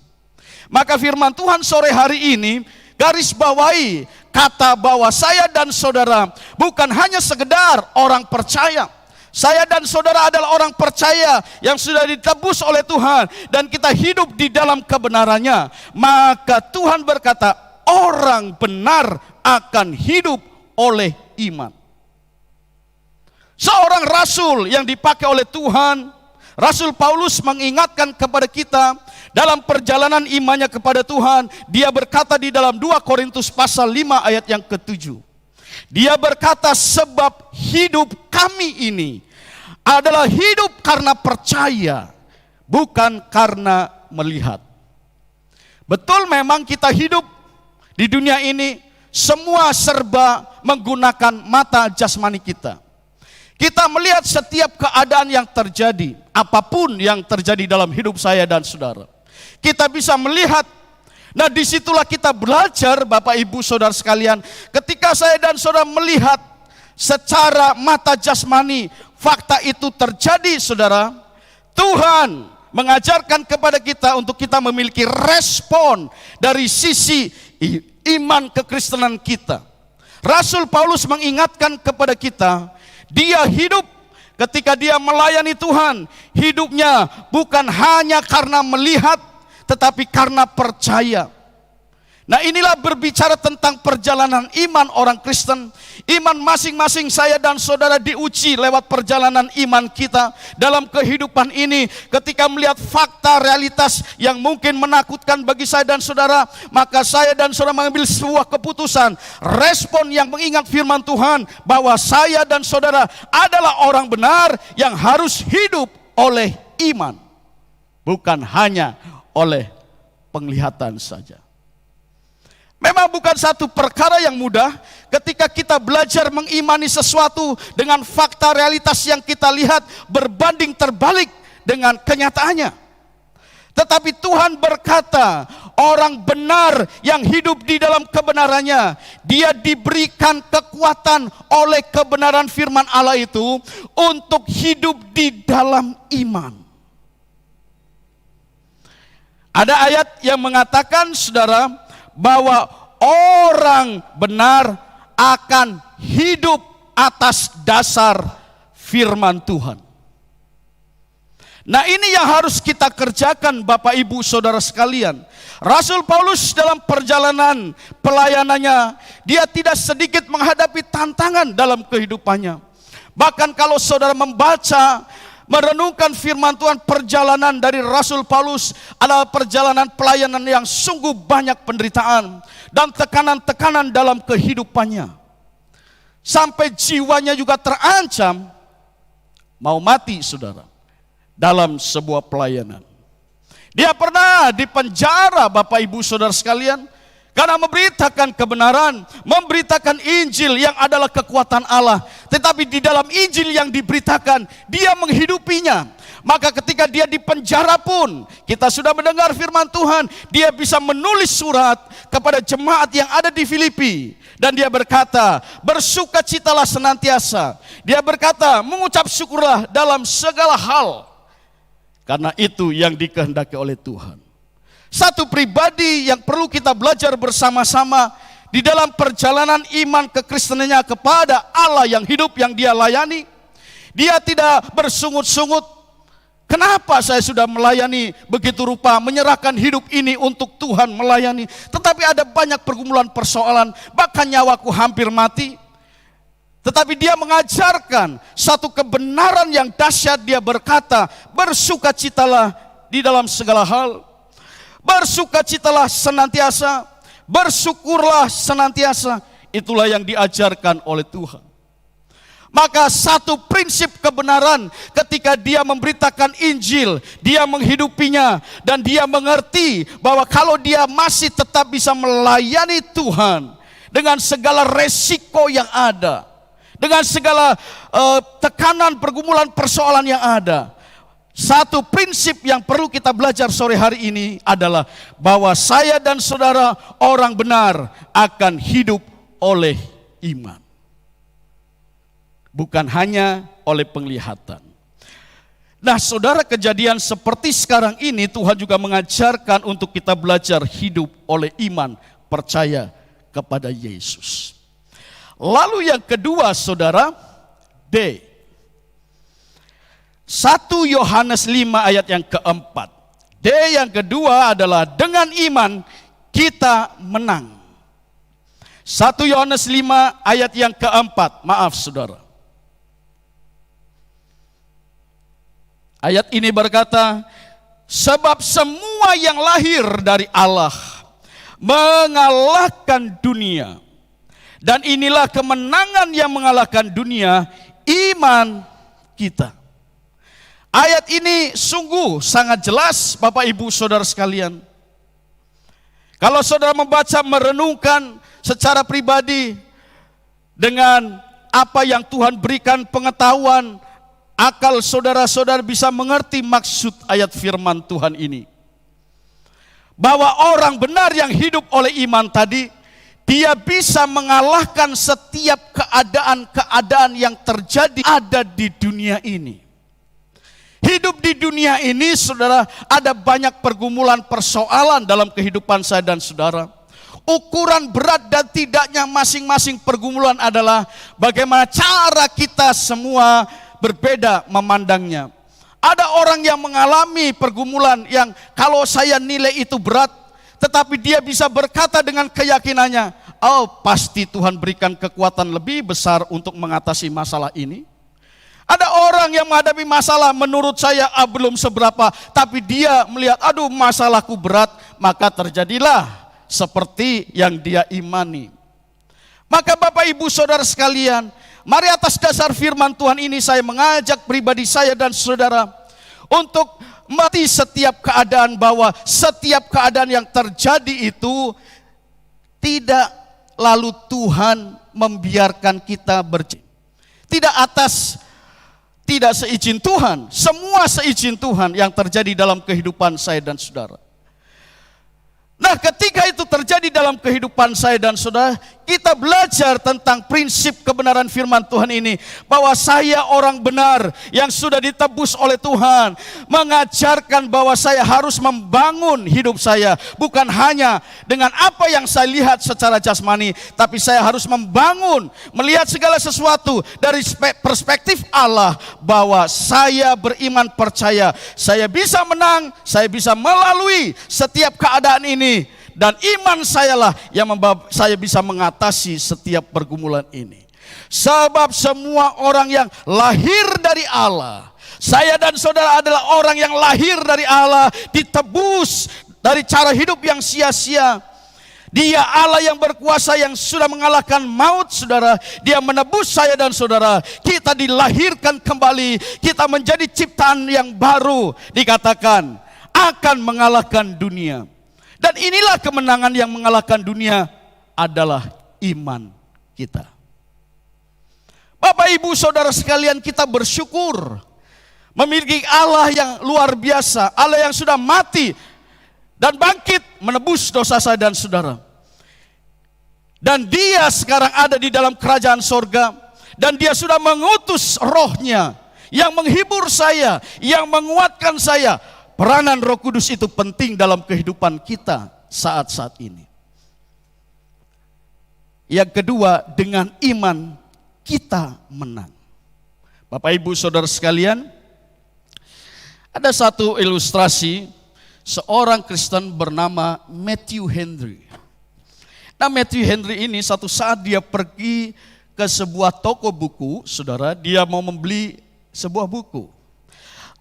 Maka firman Tuhan sore hari ini garis bawahi kata bahwa saya dan saudara bukan hanya sekedar orang percaya. Saya dan saudara adalah orang percaya yang sudah ditebus oleh Tuhan dan kita hidup di dalam kebenarannya. Maka Tuhan berkata, orang benar akan hidup oleh iman. Seorang rasul yang dipakai oleh Tuhan, Rasul Paulus, mengingatkan kepada kita dalam perjalanan imannya kepada Tuhan. Dia berkata di dalam 2 Korintus pasal 5 ayat yang ke-7. Dia berkata, sebab hidup kami ini adalah hidup karena percaya, bukan karena melihat. Betul, memang kita hidup di dunia ini semua serba menggunakan mata jasmani kita. Kita melihat setiap keadaan yang terjadi, apapun yang terjadi dalam hidup saya dan saudara. Kita bisa melihat Nah, disitulah kita belajar Bapak Ibu Saudara sekalian. Ketika saya dan saudara melihat secara mata jasmani fakta itu terjadi, saudara, Tuhan mengajarkan kepada kita untuk kita memiliki respon dari sisi iman kekristenan kita. Rasul Paulus mengingatkan kepada kita, dia hidup ketika dia melayani Tuhan, hidupnya bukan hanya karena melihat, tetapi karena percaya. Nah, inilah berbicara tentang perjalanan iman orang Kristen. Iman masing-masing saya dan saudara diuji lewat perjalanan iman kita dalam kehidupan ini. Ketika melihat fakta realitas yang mungkin menakutkan bagi saya dan saudara, maka saya dan saudara mengambil sebuah keputusan, respon yang mengingat firman Tuhan bahwa saya dan saudara adalah orang benar yang harus hidup oleh iman, bukan hanya oleh penglihatan saja. Memang bukan satu perkara yang mudah ketika kita belajar mengimani sesuatu dengan fakta realitas yang kita lihat berbanding terbalik dengan kenyataannya. Tetapi Tuhan berkata, orang benar yang hidup di dalam kebenarannya, dia diberikan kekuatan oleh kebenaran firman Allah itu untuk hidup di dalam iman. Ada ayat yang mengatakan, saudara, bahwa orang benar akan hidup atas dasar firman Tuhan. Nah, ini yang harus kita kerjakan Bapak Ibu Saudara sekalian. Rasul Paulus dalam perjalanan pelayanannya, dia tidak sedikit menghadapi tantangan dalam kehidupannya. Bahkan kalau saudara membaca, merenungkan firman Tuhan, perjalanan dari Rasul Paulus adalah perjalanan pelayanan yang sungguh banyak penderitaan dan tekanan-tekanan dalam kehidupannya. Sampai jiwanya juga terancam mau mati, saudara, dalam sebuah pelayanan. Dia pernah dipenjara Bapak Ibu Saudara sekalian, karena memberitakan kebenaran, memberitakan Injil yang adalah kekuatan Allah. Tetapi di dalam Injil yang diberitakan, dia menghidupinya. Maka ketika dia di penjara pun, kita sudah mendengar firman Tuhan, dia bisa menulis surat kepada jemaat yang ada di Filipi. Dan dia berkata, bersukacitalah senantiasa. Dia berkata, mengucap syukurlah dalam segala hal, karena itu yang dikehendaki oleh Tuhan. Satu pribadi yang perlu kita belajar bersama-sama di dalam perjalanan iman kekristenannya kepada Allah yang hidup, yang dia layani. Dia tidak bersungut-sungut, kenapa saya sudah melayani begitu rupa, menyerahkan hidup ini untuk Tuhan melayani. Tetapi ada banyak pergumulan persoalan, bahkan nyawaku hampir mati. Tetapi dia mengajarkan satu kebenaran yang dahsyat. Dia berkata, bersukacitalah di dalam segala hal, bersukacitalah senantiasa, bersyukurlah senantiasa. Itulah yang diajarkan oleh Tuhan. Maka satu prinsip kebenaran ketika dia memberitakan Injil, dia menghidupinya, dan dia mengerti bahwa kalau dia masih tetap bisa melayani Tuhan dengan segala resiko yang ada, dengan segala tekanan, pergumulan, persoalan yang ada, satu prinsip yang perlu kita belajar sore hari ini adalah bahwa saya dan saudara orang benar akan hidup oleh iman, bukan hanya oleh penglihatan. Nah, saudara, kejadian seperti sekarang ini Tuhan juga mengajarkan untuk kita belajar hidup oleh iman, percaya kepada Yesus. Lalu yang kedua, saudara, D. 1 Yohanes 5 ayat yang keempat. D yang kedua adalah dengan iman kita menang. 1 Yohanes 5 ayat yang keempat. Maaf saudara. Ayat ini berkata, sebab semua yang lahir dari Allah mengalahkan dunia. Dan inilah kemenangan yang mengalahkan dunia, iman kita. Ayat ini sungguh sangat jelas Bapak Ibu Saudara sekalian. Kalau saudara membaca, merenungkan secara pribadi dengan apa yang Tuhan berikan pengetahuan, akal saudara-saudara bisa mengerti maksud ayat firman Tuhan ini. bahwa orang benar yang hidup oleh iman tadi, dia bisa mengalahkan setiap keadaan-keadaan yang terjadi ada di dunia ini. Hidup di dunia ini, saudara, ada banyak pergumulan persoalan dalam kehidupan saya dan saudara. Ukuran berat dan tidaknya masing-masing pergumulan adalah bagaimana cara kita semua berbeda memandangnya. Ada orang yang mengalami pergumulan yang kalau saya nilai itu berat, tetapi dia bisa berkata dengan keyakinannya, oh pasti Tuhan berikan kekuatan lebih besar untuk mengatasi masalah ini. Ada orang yang menghadapi masalah menurut saya belum seberapa, tapi dia melihat aduh masalahku berat, maka terjadilah seperti yang dia imani. Maka Bapak Ibu Saudara sekalian, mari atas dasar firman Tuhan ini saya mengajak pribadi saya dan saudara untuk mati setiap keadaan, bahwa setiap keadaan yang terjadi itu tidak lalu Tuhan membiarkan kita berjaya. Tidak seizin Tuhan, semua seizin Tuhan yang terjadi dalam kehidupan saya dan saudara. Nah, ketika itu terjadi dalam kehidupan saya dan saudara, kita belajar tentang prinsip kebenaran firman Tuhan ini, bahwa saya orang benar yang sudah ditebus oleh Tuhan, mengajarkan bahwa saya harus membangun hidup saya, bukan hanya dengan apa yang saya lihat secara jasmani, tapi saya harus membangun, melihat segala sesuatu dari perspektif Allah, bahwa saya beriman percaya, saya bisa menang, saya bisa melalui setiap keadaan ini. Dan iman sayalah yang membawa saya bisa mengatasi setiap pergumulan ini. Sebab semua orang yang lahir dari Allah, saya dan saudara adalah orang yang lahir dari Allah, ditebus dari cara hidup yang sia-sia. Dia Allah yang berkuasa, yang sudah mengalahkan maut, saudara. Dia menebus saya dan saudara. Kita dilahirkan kembali, kita menjadi ciptaan yang baru. Dikatakan akan mengalahkan dunia. Dan inilah kemenangan yang mengalahkan dunia adalah iman kita. Bapak Ibu Saudara sekalian, kita bersyukur memiliki Allah yang luar biasa, Allah yang sudah mati dan bangkit menebus dosa saya dan saudara. Dan dia sekarang ada di dalam kerajaan sorga, dan dia sudah mengutus rohnya yang menghibur saya, yang menguatkan saya. Peranan Roh Kudus itu penting dalam kehidupan kita saat-saat ini. Yang kedua, dengan iman kita menang. Bapak Ibu Saudara sekalian, ada satu ilustrasi seorang Kristen bernama Matthew Henry. Nah, Matthew Henry ini satu saat dia pergi ke sebuah toko buku, saudara, dia mau membeli sebuah buku.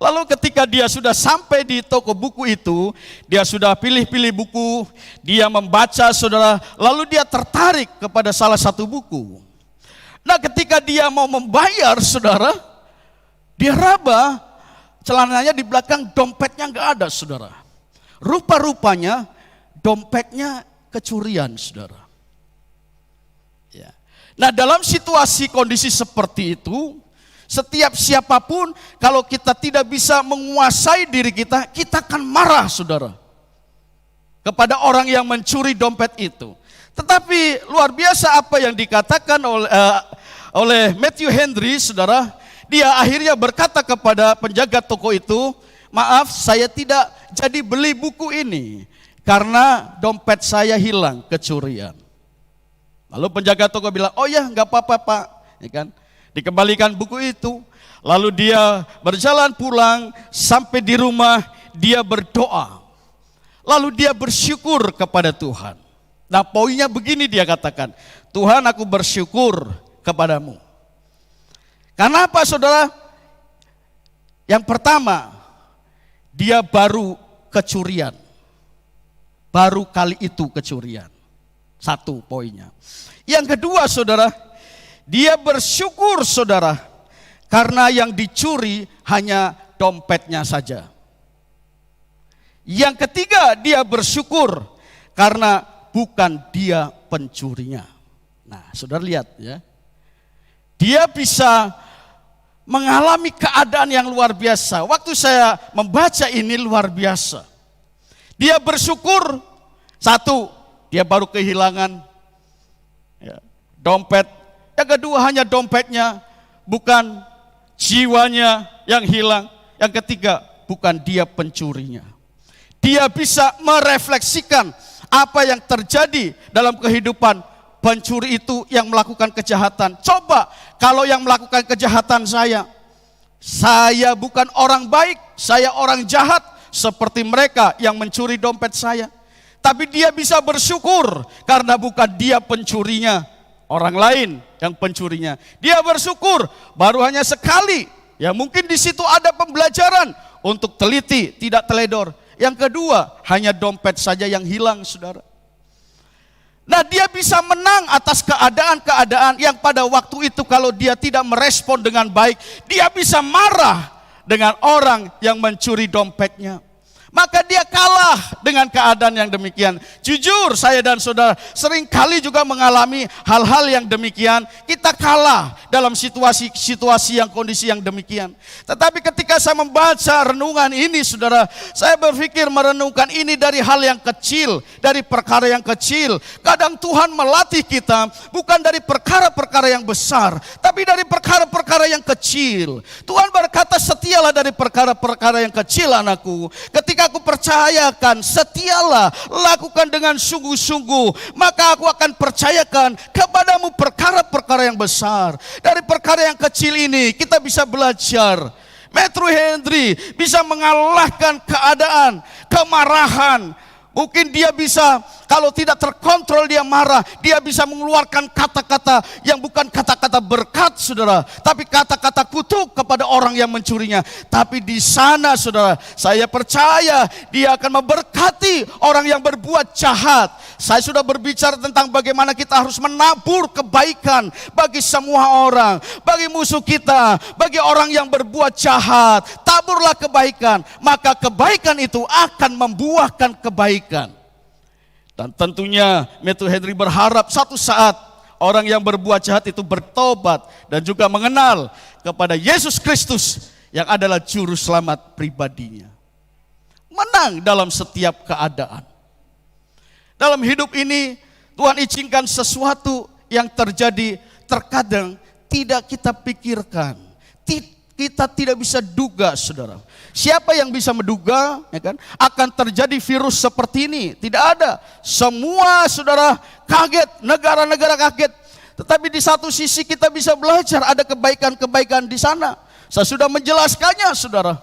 Lalu ketika dia sudah sampai di toko buku itu, dia sudah pilih-pilih buku, dia membaca, saudara, lalu dia tertarik kepada salah satu buku. Nah, ketika dia mau membayar, saudara, dia raba celananya di belakang, dompetnya enggak ada, saudara. Rupa-rupanya dompetnya kecurian, saudara. Ya. Nah, dalam situasi kondisi seperti itu, setiap siapapun, kalau kita tidak bisa menguasai diri kita, kita akan marah, saudara, kepada orang yang mencuri dompet itu. Tetapi luar biasa apa yang dikatakan oleh Matthew Henry, saudara. Dia akhirnya berkata kepada penjaga toko itu, maaf, saya tidak jadi beli buku ini karena dompet saya hilang kecurian. Lalu penjaga toko bilang, oh ya nggak apa-apa Pak, ya kan? Dikembalikan buku itu, lalu dia berjalan pulang, sampai di rumah dia berdoa, lalu dia bersyukur kepada Tuhan. Nah, poinnya begini, dia katakan, Tuhan, aku bersyukur kepadamu. Karena apa, saudara? Yang pertama, dia baru kecurian, baru kali itu kecurian. Satu poinnya. Yang kedua, saudara, dia bersyukur, saudara, karena yang dicuri hanya dompetnya saja. Yang ketiga, dia bersyukur karena bukan dia pencurinya. Nah, saudara lihat ya. Dia bisa mengalami keadaan yang luar biasa. Waktu saya membaca ini luar biasa. Dia bersyukur, satu, dia baru kehilangan dompet. Yang kedua, hanya dompetnya, bukan jiwanya yang hilang. Yang ketiga, bukan dia pencurinya. Dia bisa merefleksikan apa yang terjadi dalam kehidupan pencuri itu yang melakukan kejahatan. Coba kalau yang melakukan kejahatan saya bukan orang baik, saya orang jahat seperti mereka yang mencuri dompet saya. Tapi dia bisa bersyukur karena bukan dia pencurinya, orang lain yang pencurinya. Dia bersyukur baru hanya sekali. Ya mungkin di situ ada pembelajaran untuk teliti, tidak teledor. Yang kedua, hanya dompet saja yang hilang, saudara. Nah, dia bisa menang atas keadaan-keadaan yang pada waktu itu kalau dia tidak merespon dengan baik, dia bisa marah dengan orang yang mencuri dompetnya. Maka dia kalah dengan keadaan yang demikian. Jujur, saya dan saudara sering kali juga mengalami hal-hal yang demikian. Kita kalah dalam situasi yang kondisi yang demikian. Tetapi ketika saya membaca renungan ini, saudara, saya berpikir merenungkan ini dari hal yang kecil, dari perkara yang kecil. Kadang Tuhan melatih kita bukan dari perkara-perkara yang besar, tapi dari perkara-perkara yang kecil. Tuhan berkata, setialah dari perkara-perkara yang kecil, anakku. Ketika aku percayakan, setialah, lakukan dengan sungguh-sungguh, maka aku akan percayakan kepadamu perkara-perkara yang besar. Dari perkara yang kecil ini kita bisa belajar. Matthew Henry bisa mengalahkan keadaan, kemarahan. Mungkin dia bisa, kalau tidak terkontrol dia marah, dia bisa mengeluarkan kata-kata yang bukan kata-kata berkat, saudara, tapi kata-kata kutuk kepada orang yang mencurinya. Tapi di sana, saudara, saya percaya dia akan memberkati orang yang berbuat jahat. Saya sudah berbicara tentang bagaimana kita harus menabur kebaikan bagi semua orang, bagi musuh kita, bagi orang yang berbuat jahat. Taburlah kebaikan, maka kebaikan itu akan membuahkan kebaikan. Dan tentunya Matthew Henry berharap satu saat orang yang berbuat jahat itu bertobat dan juga mengenal kepada Yesus Kristus yang adalah juru selamat pribadinya. Menang dalam setiap keadaan. Dalam hidup ini Tuhan izinkan sesuatu yang terjadi terkadang tidak kita pikirkan. Kita tidak bisa duga, saudara. Siapa yang bisa menduga, ya kan, akan terjadi virus seperti ini? Tidak ada. Semua saudara kaget, negara-negara kaget. Tetapi di satu sisi kita bisa belajar, ada kebaikan-kebaikan di sana. Saya sudah menjelaskannya, saudara.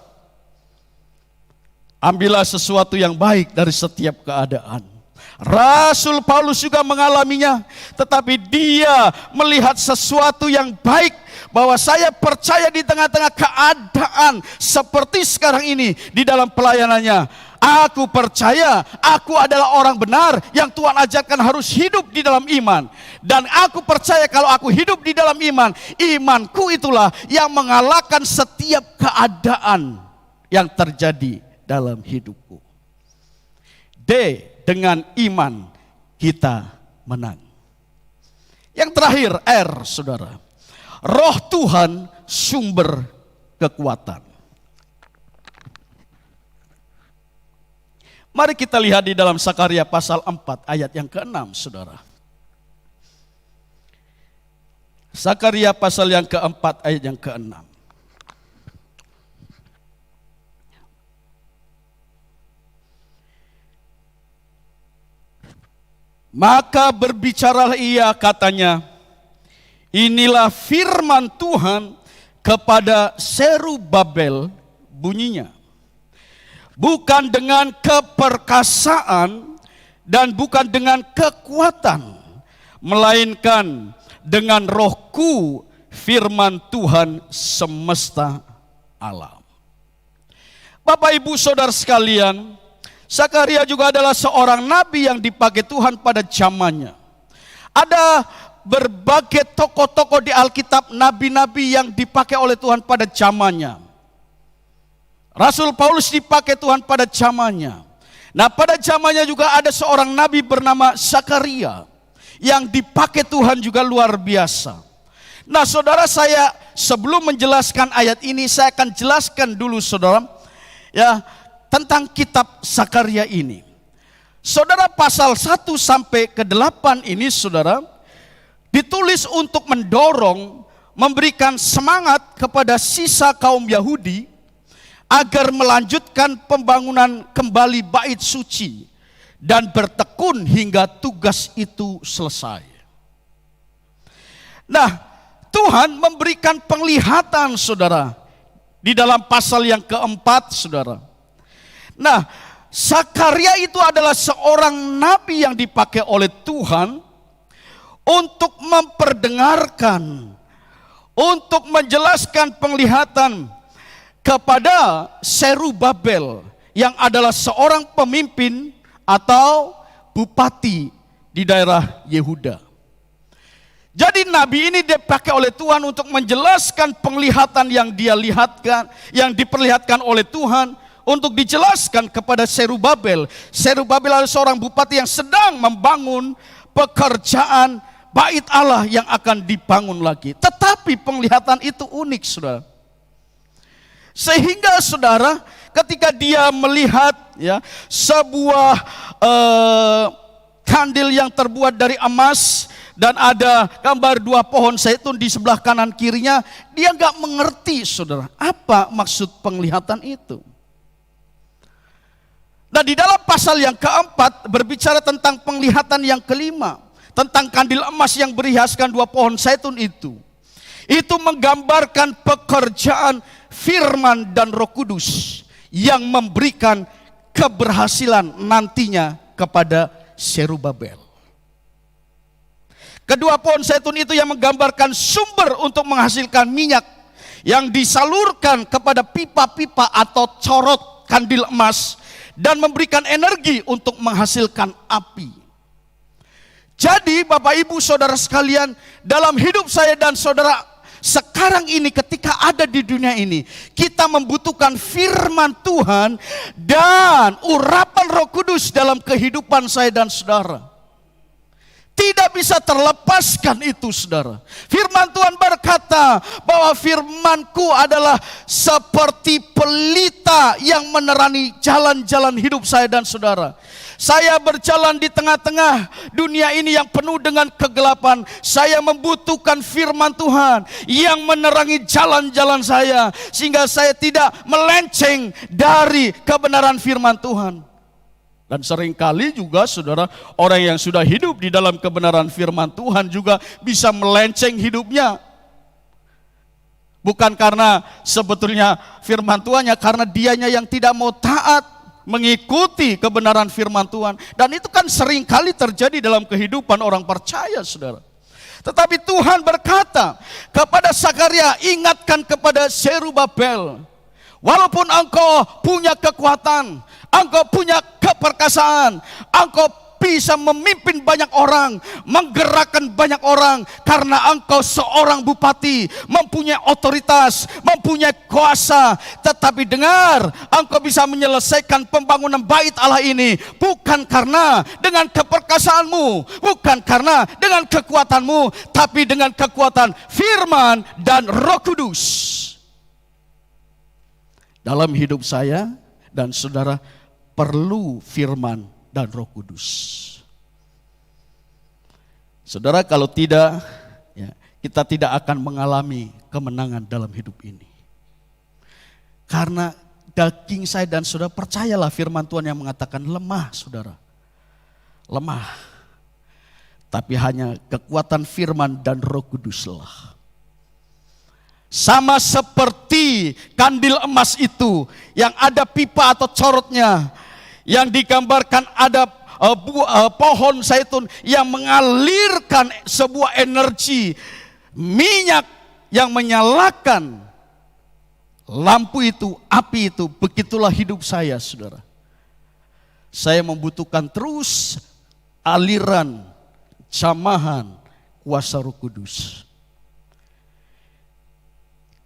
Ambillah sesuatu yang baik dari setiap keadaan. Rasul Paulus juga mengalaminya, tetapi dia melihat sesuatu yang baik, bahwa saya percaya di tengah-tengah keadaan seperti sekarang ini di dalam pelayanannya, aku percaya aku adalah orang benar yang Tuhan ajarkan harus hidup di dalam iman. Dan aku percaya kalau aku hidup di dalam iman, imanku itulah yang mengalahkan setiap keadaan yang terjadi dalam hidupku. Dengan iman kita menang. Yang terakhir, R, saudara. Roh Tuhan sumber kekuatan. Mari kita lihat di dalam Sakaria pasal 4 ayat yang ke-6, saudara. Sakaria pasal yang ke-4 ayat yang ke-6. Maka berbicaralah ia, katanya, inilah firman Tuhan kepada Zerubabel, bunyinya. Bukan dengan keperkasaan dan bukan dengan kekuatan, melainkan dengan rohku, firman Tuhan semesta alam. Bapak ibu saudara sekalian, Sakaria juga adalah seorang nabi yang dipakai Tuhan pada zamannya. Ada berbagai tokoh-tokoh di Alkitab, nabi-nabi yang dipakai oleh Tuhan pada zamannya. Rasul Paulus dipakai Tuhan pada zamannya. Nah, pada zamannya juga ada seorang nabi bernama Sakaria yang dipakai Tuhan juga luar biasa. Nah, saudara, saya sebelum menjelaskan ayat ini, saya akan jelaskan dulu, saudara, ya, tentang kitab Sakaria ini. Saudara, pasal 1 sampai ke 8 ini saudara ditulis untuk mendorong, memberikan semangat kepada sisa kaum Yahudi agar melanjutkan pembangunan kembali bait suci dan bertekun hingga tugas itu selesai. Nah, Tuhan memberikan penglihatan saudara di dalam pasal yang keempat saudara. Nah, Zakaria itu adalah seorang nabi yang dipakai oleh Tuhan untuk memperdengarkan, untuk menjelaskan penglihatan kepada Zerubabel yang adalah seorang pemimpin atau bupati di daerah Yehuda. Jadi nabi ini dipakai oleh Tuhan untuk menjelaskan penglihatan yang dia lihatkan, yang diperlihatkan oleh Tuhan, untuk dijelaskan kepada Zerubabel. Zerubabel adalah seorang bupati yang sedang membangun pekerjaan bait Allah yang akan dibangun lagi. Tetapi penglihatan itu unik saudara. Sehingga saudara ketika dia melihat ya sebuah kandil yang terbuat dari emas dan ada gambar 2 pohon zaitun di sebelah kanan kirinya, dia nggak mengerti saudara apa maksud penglihatan itu. Nah, di dalam pasal yang keempat berbicara tentang penglihatan yang kelima, tentang kandil emas yang berhiaskan 2 pohon zaitun itu. Itu menggambarkan pekerjaan firman dan Roh Kudus yang memberikan keberhasilan nantinya kepada Zerubabel. Kedua pohon zaitun itu yang menggambarkan sumber untuk menghasilkan minyak yang disalurkan kepada pipa-pipa atau corot kandil emas dan memberikan energi untuk menghasilkan api. Jadi Bapak Ibu Saudara sekalian, dalam hidup saya dan saudara sekarang ini ketika ada di dunia ini, kita membutuhkan firman Tuhan dan urapan Roh Kudus dalam kehidupan saya dan saudara. Tidak bisa terlepaskan itu saudara. Firman Tuhan berkata bahwa firman-Ku adalah seperti pelita yang menerangi jalan-jalan hidup saya dan saudara. Saya berjalan di tengah-tengah dunia ini yang penuh dengan kegelapan. Saya membutuhkan firman Tuhan yang menerangi jalan-jalan saya, sehingga saya tidak melenceng dari kebenaran firman Tuhan. Dan seringkali juga saudara, orang yang sudah hidup di dalam kebenaran firman Tuhan juga bisa melenceng hidupnya. Bukan karena sebetulnya firman Tuhannya, karena dianya yang tidak mau taat mengikuti kebenaran firman Tuhan. Dan itu kan seringkali terjadi dalam kehidupan orang percaya saudara. Tetapi Tuhan berkata kepada Zakaria, ingatkan kepada Zerubabel, walaupun engkau punya kekuatan, engkau punya keperkasaan, engkau bisa memimpin banyak orang, menggerakkan banyak orang, karena engkau seorang bupati, mempunyai otoritas, mempunyai kuasa. Tetapi dengar, engkau bisa menyelesaikan pembangunan bait Allah ini bukan karena dengan keperkasaanmu, bukan karena dengan kekuatanmu, tapi dengan kekuatan firman dan Roh Kudus. Dalam hidup saya dan saudara perlu firman dan Roh Kudus. Saudara, kalau tidak, ya, kita tidak akan mengalami kemenangan dalam hidup ini. Karena daging saya dan saudara, percayalah firman Tuhan yang mengatakan lemah saudara. Lemah. Tapi hanya kekuatan firman dan Roh Kuduslah. Sama seperti kandil emas itu yang ada pipa atau corotnya, yang digambarkan ada pohon zaitun yang mengalirkan sebuah energi minyak yang menyalakan lampu itu, api itu. Begitulah hidup saya saudara. Saya membutuhkan terus aliran jamahan kuasa Roh Kudus.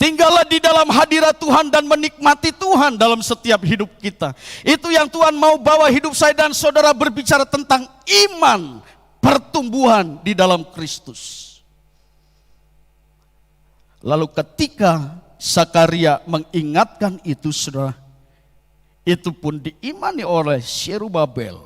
Tinggallah di dalam hadirat Tuhan dan menikmati Tuhan dalam setiap hidup kita. Itu yang Tuhan mau bawa hidup saya dan saudara, berbicara tentang iman, pertumbuhan di dalam Kristus. Lalu ketika Zakaria mengingatkan itu saudara, itu pun diimani oleh Zerubabel.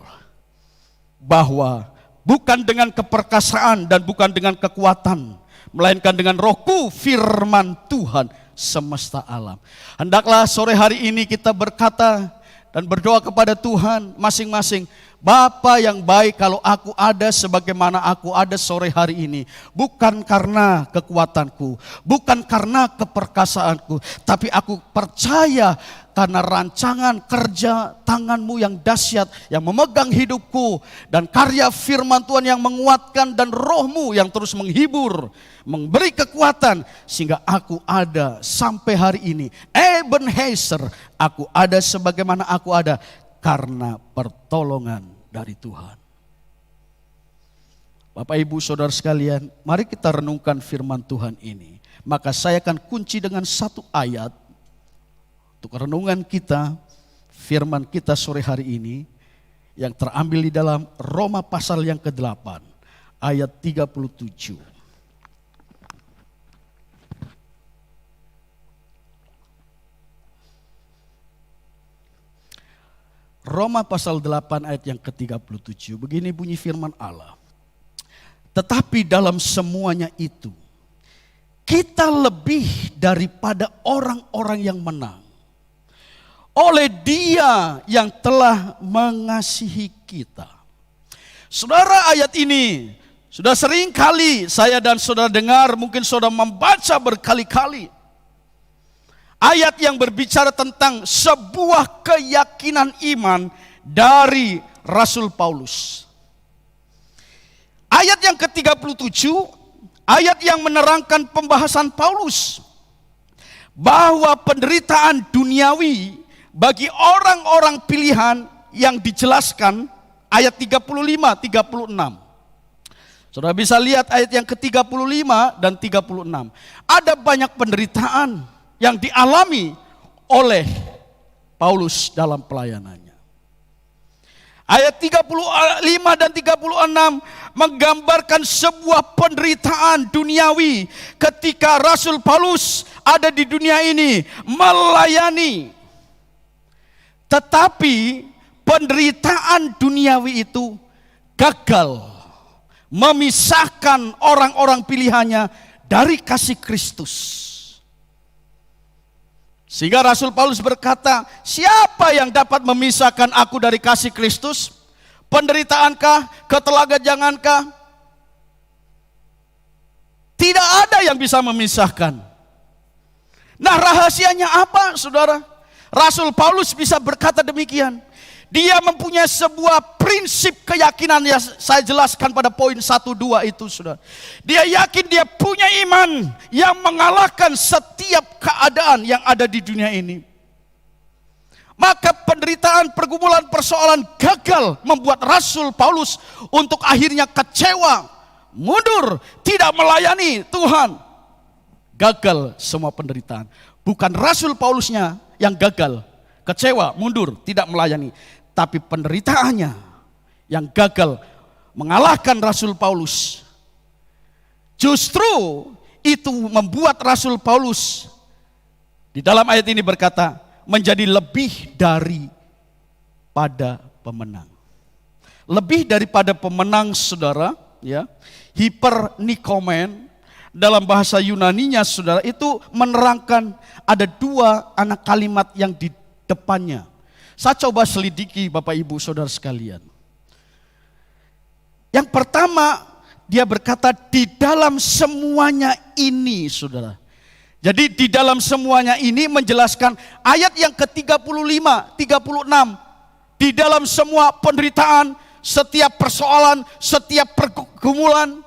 bahwa bukan dengan keperkasaan dan bukan dengan kekuatan, melainkan dengan Rohku, firman Tuhan semesta alam. Hendaklah sore hari ini kita berkata dan berdoa kepada Tuhan masing-masing, Bapa yang baik, kalau aku ada sebagaimana aku ada sore hari ini, bukan karena kekuatanku, bukan karena keperkasaanku, tapi aku percaya karena rancangan kerja tanganmu yang dahsyat, yang memegang hidupku, dan karya firman Tuhan yang menguatkan, dan rohmu yang terus menghibur, memberi kekuatan, sehingga aku ada sampai hari ini. Ebenezer, aku ada sebagaimana aku ada, karena pertolongan dari Tuhan. Bapak Ibu Saudara sekalian, mari kita renungkan firman Tuhan ini. Maka saya akan kunci dengan satu ayat untuk renungan kita, firman kita sore hari ini, yang terambil di dalam Roma pasal yang ke-8 ayat 37. Roma pasal 8 ayat yang ke-37, begini bunyi firman Allah. Tetapi dalam semuanya itu, kita lebih daripada orang-orang yang menang, oleh Dia yang telah mengasihi kita. Saudara, ayat ini sudah sering kali saya dan saudara dengar, mungkin saudara membaca berkali-kali. Ayat yang berbicara tentang sebuah keyakinan iman dari Rasul Paulus. Ayat yang ke-37, ayat yang menerangkan pembahasan Paulus bahwa penderitaan duniawi bagi orang-orang pilihan yang dijelaskan ayat 35-36. Saudara bisa lihat ayat yang ke-35 dan 36. Ada banyak penderitaan yang dialami oleh Paulus dalam pelayanannya. Ayat 35 dan 36 menggambarkan sebuah penderitaan duniawi ketika Rasul Paulus ada di dunia ini melayani. Tetapi penderitaan duniawi itu gagal memisahkan orang-orang pilihannya dari kasih Kristus. Sehingga Rasul Paulus berkata, siapa yang dapat memisahkan aku dari kasih Kristus? Penderitaankah? Ketelagajangankah? Tidak ada yang bisa memisahkan. Nah, rahasianya apa, saudara? Rasul Paulus bisa berkata demikian. Dia mempunyai sebuah prinsip keyakinan yang saya jelaskan pada poin 1-2 itu, saudara. Dia yakin dia punya iman yang mengalahkan setiap keadaan yang ada di dunia ini. Maka penderitaan, pergumulan, persoalan gagal membuat Rasul Paulus untuk akhirnya kecewa, mundur, tidak melayani Tuhan. Gagal semua penderitaan. Bukan Rasul Paulusnya yang gagal, kecewa, mundur, tidak melayani. Tapi penderitaannya yang gagal mengalahkan Rasul Paulus. Justru itu membuat Rasul Paulus di dalam ayat ini berkata, menjadi lebih daripada pemenang. Lebih daripada pemenang, saudara, ya. Hypernikomen dalam bahasa Yunaninya, saudara, itu menerangkan ada dua anak kalimat yang di depannya. Saya coba selidiki Bapak Ibu Saudara sekalian. Yang pertama, dia berkata di dalam semuanya ini, saudara. Jadi di dalam semuanya ini menjelaskan ayat yang ke-35, 36. Di dalam semua penderitaan, setiap persoalan, setiap pergumulan,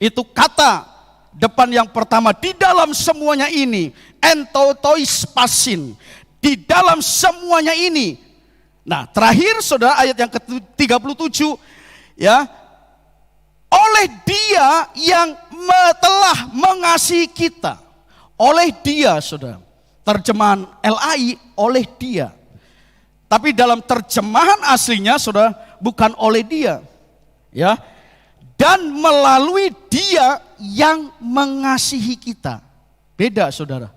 itu kata depan yang pertama, di dalam semuanya ini, entotois pasin. Di dalam semuanya ini. Nah, terakhir saudara ayat yang ke-37, ya. Oleh Dia yang telah mengasihi kita. Oleh Dia, saudara. Terjemahan LAI, oleh Dia. Tapi dalam terjemahan aslinya, saudara, bukan oleh Dia. Ya. Dan melalui Dia yang mengasihi kita. Beda, saudara.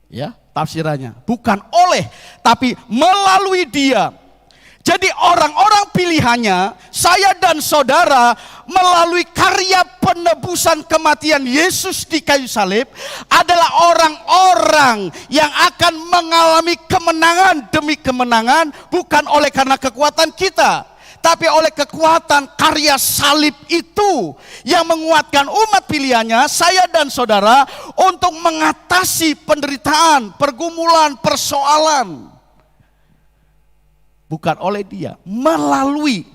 Ya, tafsirannya bukan oleh, tapi melalui Dia. Jadi orang-orang pilihan pilihannya, saya dan saudara melalui karya penebusan kematian Yesus di kayu salib adalah orang-orang yang akan mengalami kemenangan demi kemenangan, bukan oleh karena kekuatan kita, tapi oleh kekuatan karya salib itu yang menguatkan umat pilihannya, saya dan saudara, untuk mengatasi penderitaan, pergumulan, persoalan. Bukan oleh dia, melalui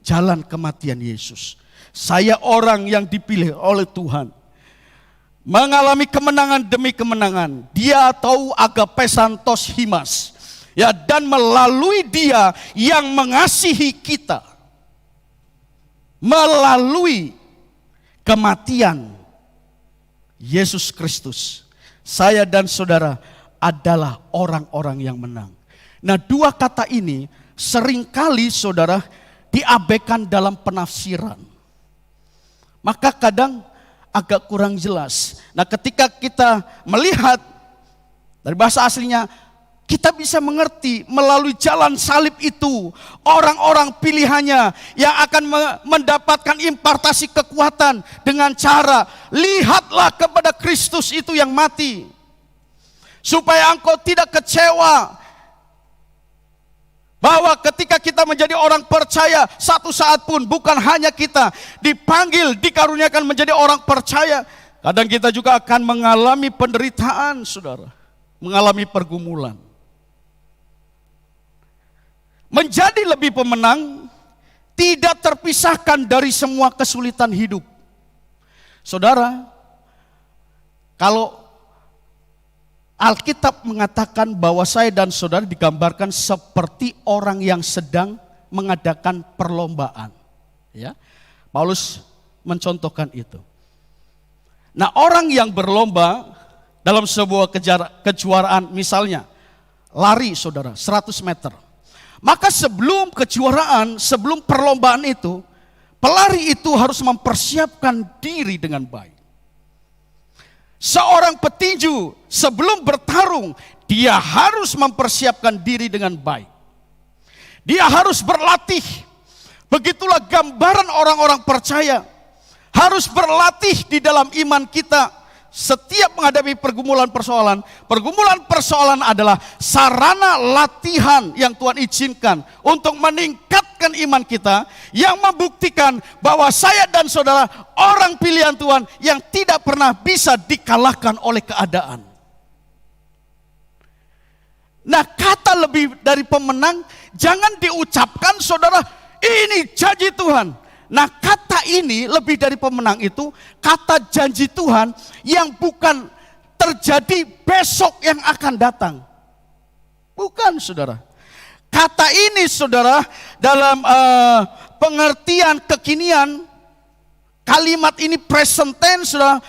jalan kematian Yesus. Saya orang yang dipilih oleh Tuhan, mengalami kemenangan demi kemenangan. Dia tahu agapesan tos himas. Ya, dan melalui dia yang mengasihi kita, melalui kematian Yesus Kristus, saya dan saudara adalah orang-orang yang menang. Nah, dua kata ini seringkali saudara diabaikan dalam penafsiran. Maka kadang agak kurang jelas. Nah, ketika kita melihat dari bahasa aslinya, kita bisa mengerti melalui jalan salib itu orang-orang pilihannya yang akan mendapatkan impartasi kekuatan dengan cara lihatlah kepada Kristus itu yang mati, supaya engkau tidak kecewa bahwa ketika kita menjadi orang percaya, satu saat pun bukan hanya kita dipanggil, dikaruniakan menjadi orang percaya, kadang kita juga akan mengalami penderitaan, saudara, mengalami pergumulan. Menjadi lebih pemenang tidak terpisahkan dari semua kesulitan hidup. Saudara, kalau Alkitab mengatakan bahwa saya dan saudara digambarkan seperti orang yang sedang mengadakan perlombaan. Ya, Paulus mencontohkan itu. Nah, orang yang berlomba dalam sebuah kejuaraan, misalnya lari saudara 100 meter. Maka sebelum kejuaraan, sebelum perlombaan itu, pelari itu harus mempersiapkan diri dengan baik. Seorang petinju sebelum bertarung, dia harus mempersiapkan diri dengan baik. Dia harus berlatih. Begitulah gambaran orang-orang percaya. Harus berlatih di dalam iman kita. Setiap menghadapi pergumulan persoalan adalah sarana latihan yang Tuhan izinkan untuk meningkatkan iman kita, yang membuktikan bahwa saya dan saudara orang pilihan Tuhan yang tidak pernah bisa dikalahkan oleh keadaan. Nah, kata lebih dari pemenang jangan diucapkan saudara, ini janji Tuhan. Nah, kata ini lebih dari pemenang itu kata janji Tuhan yang bukan terjadi besok yang akan datang. Bukan, saudara. Kata ini, saudara, dalam pengertian kekinian, kalimat ini present tense, saudara,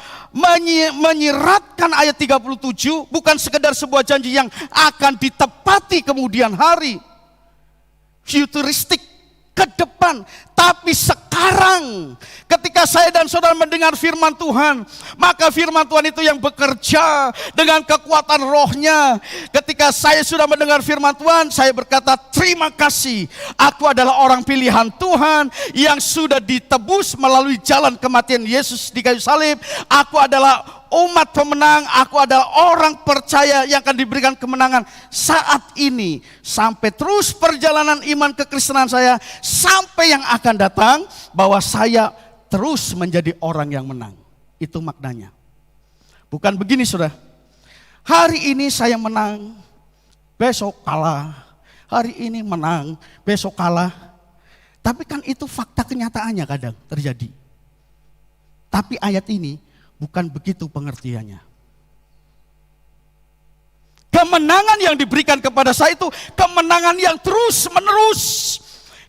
menyiratkan ayat 37 bukan sekedar sebuah janji yang akan ditepati kemudian hari, futuristik, ke depan, tapi sekarang ketika saya dan saudara mendengar firman Tuhan, maka firman Tuhan itu yang bekerja dengan kekuatan rohnya. Ketika saya sudah mendengar firman Tuhan, saya berkata terima kasih, aku adalah orang pilihan Tuhan yang sudah ditebus melalui jalan kematian Yesus di kayu salib. Aku adalah umat pemenang, aku adalah orang percaya yang akan diberikan kemenangan saat ini, sampai terus perjalanan iman kekristenan saya, sampai yang akan datang, bahwa saya terus menjadi orang yang menang. Itu maknanya. Bukan begini, saudara, hari ini saya menang, besok kalah, hari ini menang, besok kalah. Tapi kan itu fakta kenyataannya kadang terjadi. Tapi ayat ini bukan begitu pengertiannya. Kemenangan yang diberikan kepada saya itu kemenangan yang terus menerus,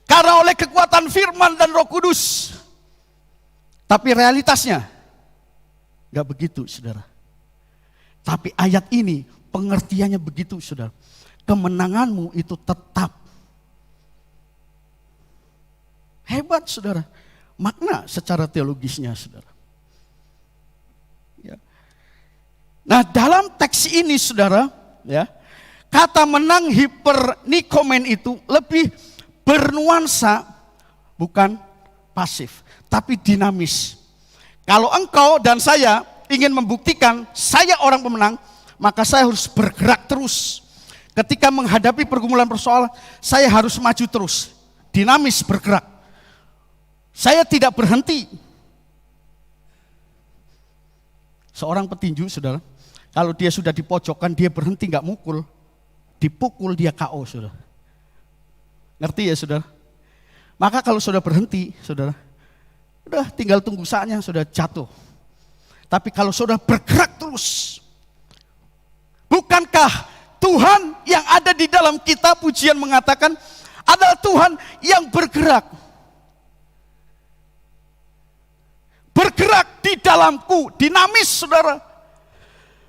karena oleh kekuatan firman dan Roh Kudus. Tapi realitasnya gak begitu, saudara. Tapi ayat ini pengertiannya begitu, saudara. Kemenanganmu itu tetap. Hebat, saudara. Makna secara teologisnya, saudara. Nah, dalam teks ini, saudara, ya, kata menang hipernikomen itu lebih bernuansa bukan pasif, tapi dinamis. Kalau engkau dan saya ingin membuktikan saya orang pemenang, maka saya harus bergerak terus. Ketika menghadapi pergumulan persoalan, saya harus maju terus, dinamis bergerak. Saya tidak berhenti. Seorang petinju, saudara, kalau dia sudah di pojokan, dia berhenti nggak mukul, dipukul dia KO, saudara. Ngerti ya, saudara? Maka kalau sudah berhenti, saudara, udah tinggal tunggu saatnya, sudah jatuh. Tapi kalau sudah bergerak terus, bukankah Tuhan yang ada di dalam kitab pujian mengatakan adalah Tuhan yang bergerak. Bergerak di dalamku, dinamis, saudara.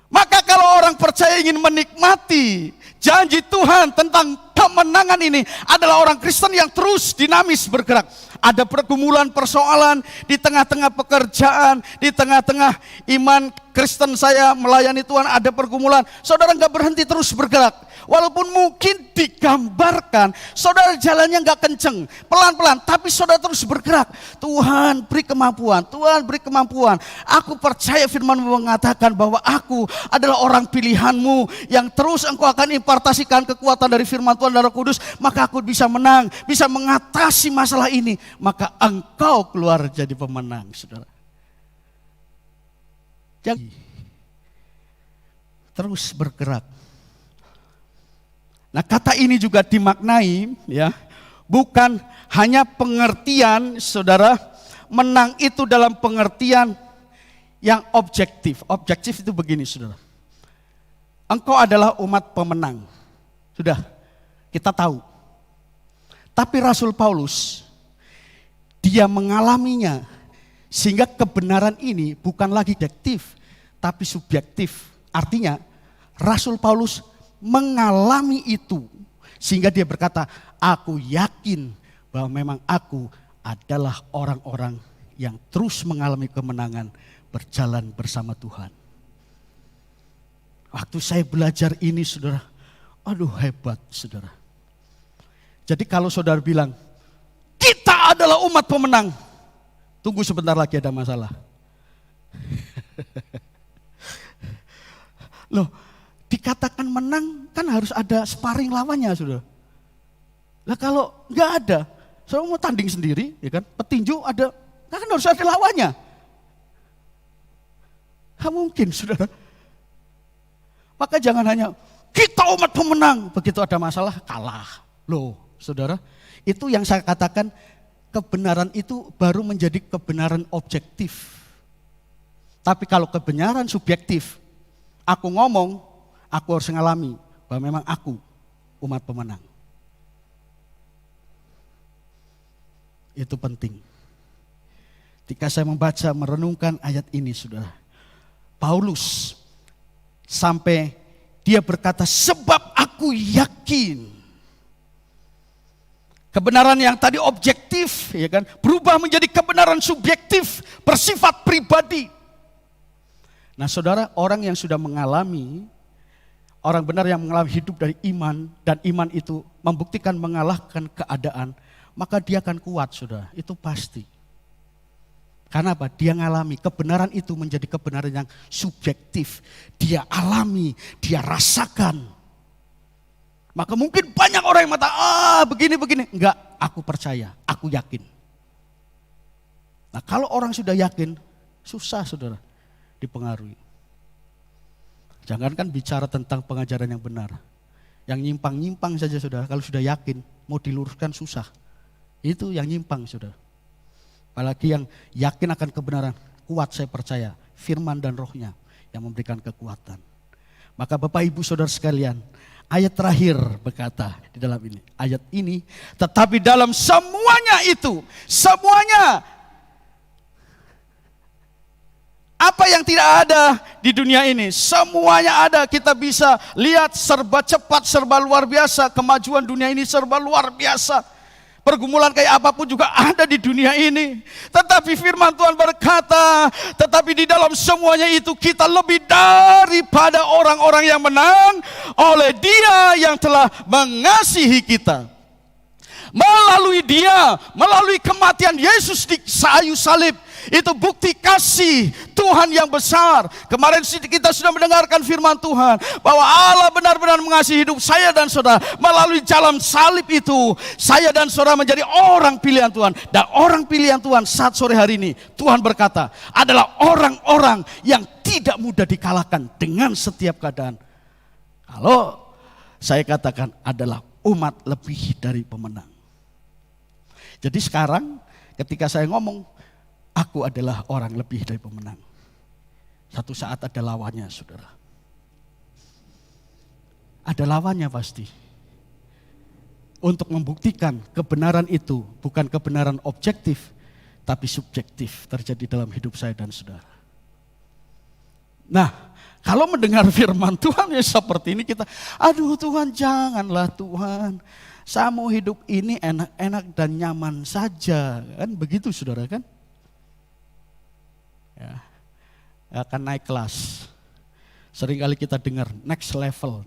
Maka kalau orang percaya ingin menikmati janji Tuhan tentang kemenangan ini, adalah orang Kristen yang terus dinamis bergerak. Ada pergumulan persoalan di tengah-tengah pekerjaan, di tengah-tengah iman Kristen saya melayani Tuhan, ada pergumulan. Saudara nggak berhenti terus bergerak. Walaupun mungkin digambarkan saudara jalannya nggak kenceng, pelan-pelan, tapi saudara terus bergerak. Tuhan beri kemampuan, Tuhan beri kemampuan. Aku percaya firman mengatakan bahwa aku adalah orang pilihanmu yang terus engkau akan impartasikan kekuatan dari firman Tuhan dan Roh Kudus, maka aku bisa menang, bisa mengatasi masalah ini. Maka engkau keluar jadi pemenang, saudara. Jadi terus bergerak. Nah, kata ini juga dimaknai, ya, bukan hanya pengertian, saudara, menang itu dalam pengertian yang objektif. Objektif itu begini, saudara. Engkau adalah umat pemenang. Sudah, kita tahu. Tapi Rasul Paulus, dia mengalaminya, sehingga kebenaran ini bukan lagi objektif, tapi subjektif. Artinya, Rasul Paulus mengalami itu, sehingga dia berkata, aku yakin bahwa memang aku adalah orang-orang yang terus mengalami kemenangan berjalan bersama Tuhan. Waktu saya belajar ini, saudara, aduh hebat, saudara. Jadi kalau saudara bilang, kita adalah umat pemenang, tunggu sebentar lagi ada masalah. Loh, dikatakan menang kan harus ada sparring lawannya, saudara. Nah kalau nggak ada, saudara mau tanding sendiri, ya kan? Petinju ada, kan harus ada lawannya. Nggak mungkin, saudara. Maka jangan hanya kita umat pemenang, begitu ada masalah kalah. Loh, saudara, itu yang saya katakan kebenaran itu baru menjadi kebenaran objektif. Tapi kalau kebenaran subjektif, aku ngomong, aku harus mengalami bahwa memang aku umat pemenang. Itu penting. Ketika saya membaca, merenungkan ayat ini, saudara, Paulus sampai dia berkata, sebab aku yakin. Kebenaran yang tadi objektif, ya kan, berubah menjadi kebenaran subjektif, bersifat pribadi. Nah, saudara, orang yang sudah mengalami, orang benar yang mengalami hidup dari iman, dan iman itu membuktikan mengalahkan keadaan, maka dia akan kuat, saudara, itu pasti. Karena apa? Dia ngalami, kebenaran itu menjadi kebenaran yang subjektif. Dia alami, dia rasakan. Maka mungkin banyak orang yang mengatakan, begini-begini. Enggak, aku percaya, aku yakin. Nah kalau orang sudah yakin, susah, saudara, dipengaruhi. Jangankan bicara tentang pengajaran yang benar. Yang nyimpang-nyimpang saja, saudara, kalau sudah yakin, mau diluruskan susah. Itu yang nyimpang, saudara. Apalagi yang yakin akan kebenaran, kuat saya percaya, firman dan rohnya yang memberikan kekuatan. Maka Bapak Ibu Saudara sekalian, ayat terakhir berkata di dalam ini, ayat ini, tetapi dalam semuanya itu, semuanya, apa yang tidak ada di dunia ini, semuanya ada. Kita bisa lihat serba cepat, serba luar biasa, kemajuan dunia ini serba luar biasa. Pergumulan kayak apapun juga ada di dunia ini. Tetapi firman Tuhan berkata, tetapi di dalam semuanya itu kita lebih daripada orang-orang yang menang oleh Dia yang telah mengasihi kita. Melalui dia, melalui kematian Yesus di kayu salib, itu bukti kasih Tuhan yang besar. Kemarin kita sudah mendengarkan firman Tuhan bahwa Allah benar-benar mengasihi hidup saya dan saudara. Melalui jalan salib itu, saya dan saudara menjadi orang pilihan Tuhan. Dan orang pilihan Tuhan saat sore hari ini, Tuhan berkata, adalah orang-orang yang tidak mudah dikalahkan dengan setiap keadaan. Kalau saya katakan adalah umat lebih dari pemenang. Jadi sekarang ketika saya ngomong, aku adalah orang lebih dari pemenang. Satu saat ada lawannya, saudara. Ada lawannya pasti. Untuk membuktikan kebenaran itu bukan kebenaran objektif, tapi subjektif terjadi dalam hidup saya dan saudara. Nah, kalau mendengar firman Tuhan ya seperti ini kita, aduh Tuhan janganlah Tuhan. Saya mau hidup ini enak-enak dan nyaman saja. Kan begitu saudara kan? Ya, akan naik kelas. Seringkali kita dengar next level.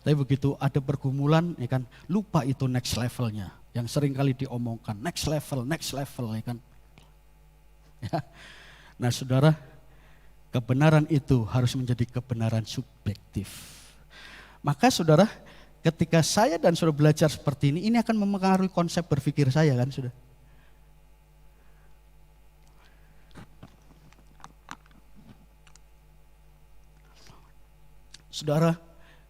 Tapi begitu ada pergumulan ya kan, lupa itu next levelnya. Yang seringkali diomongkan next level ya kan. Ya. Nah saudara, kebenaran itu harus menjadi kebenaran subjektif. Maka saudara, ketika saya dan saudara belajar seperti ini akan mempengaruhi konsep berpikir saya kan sudah. Saudara,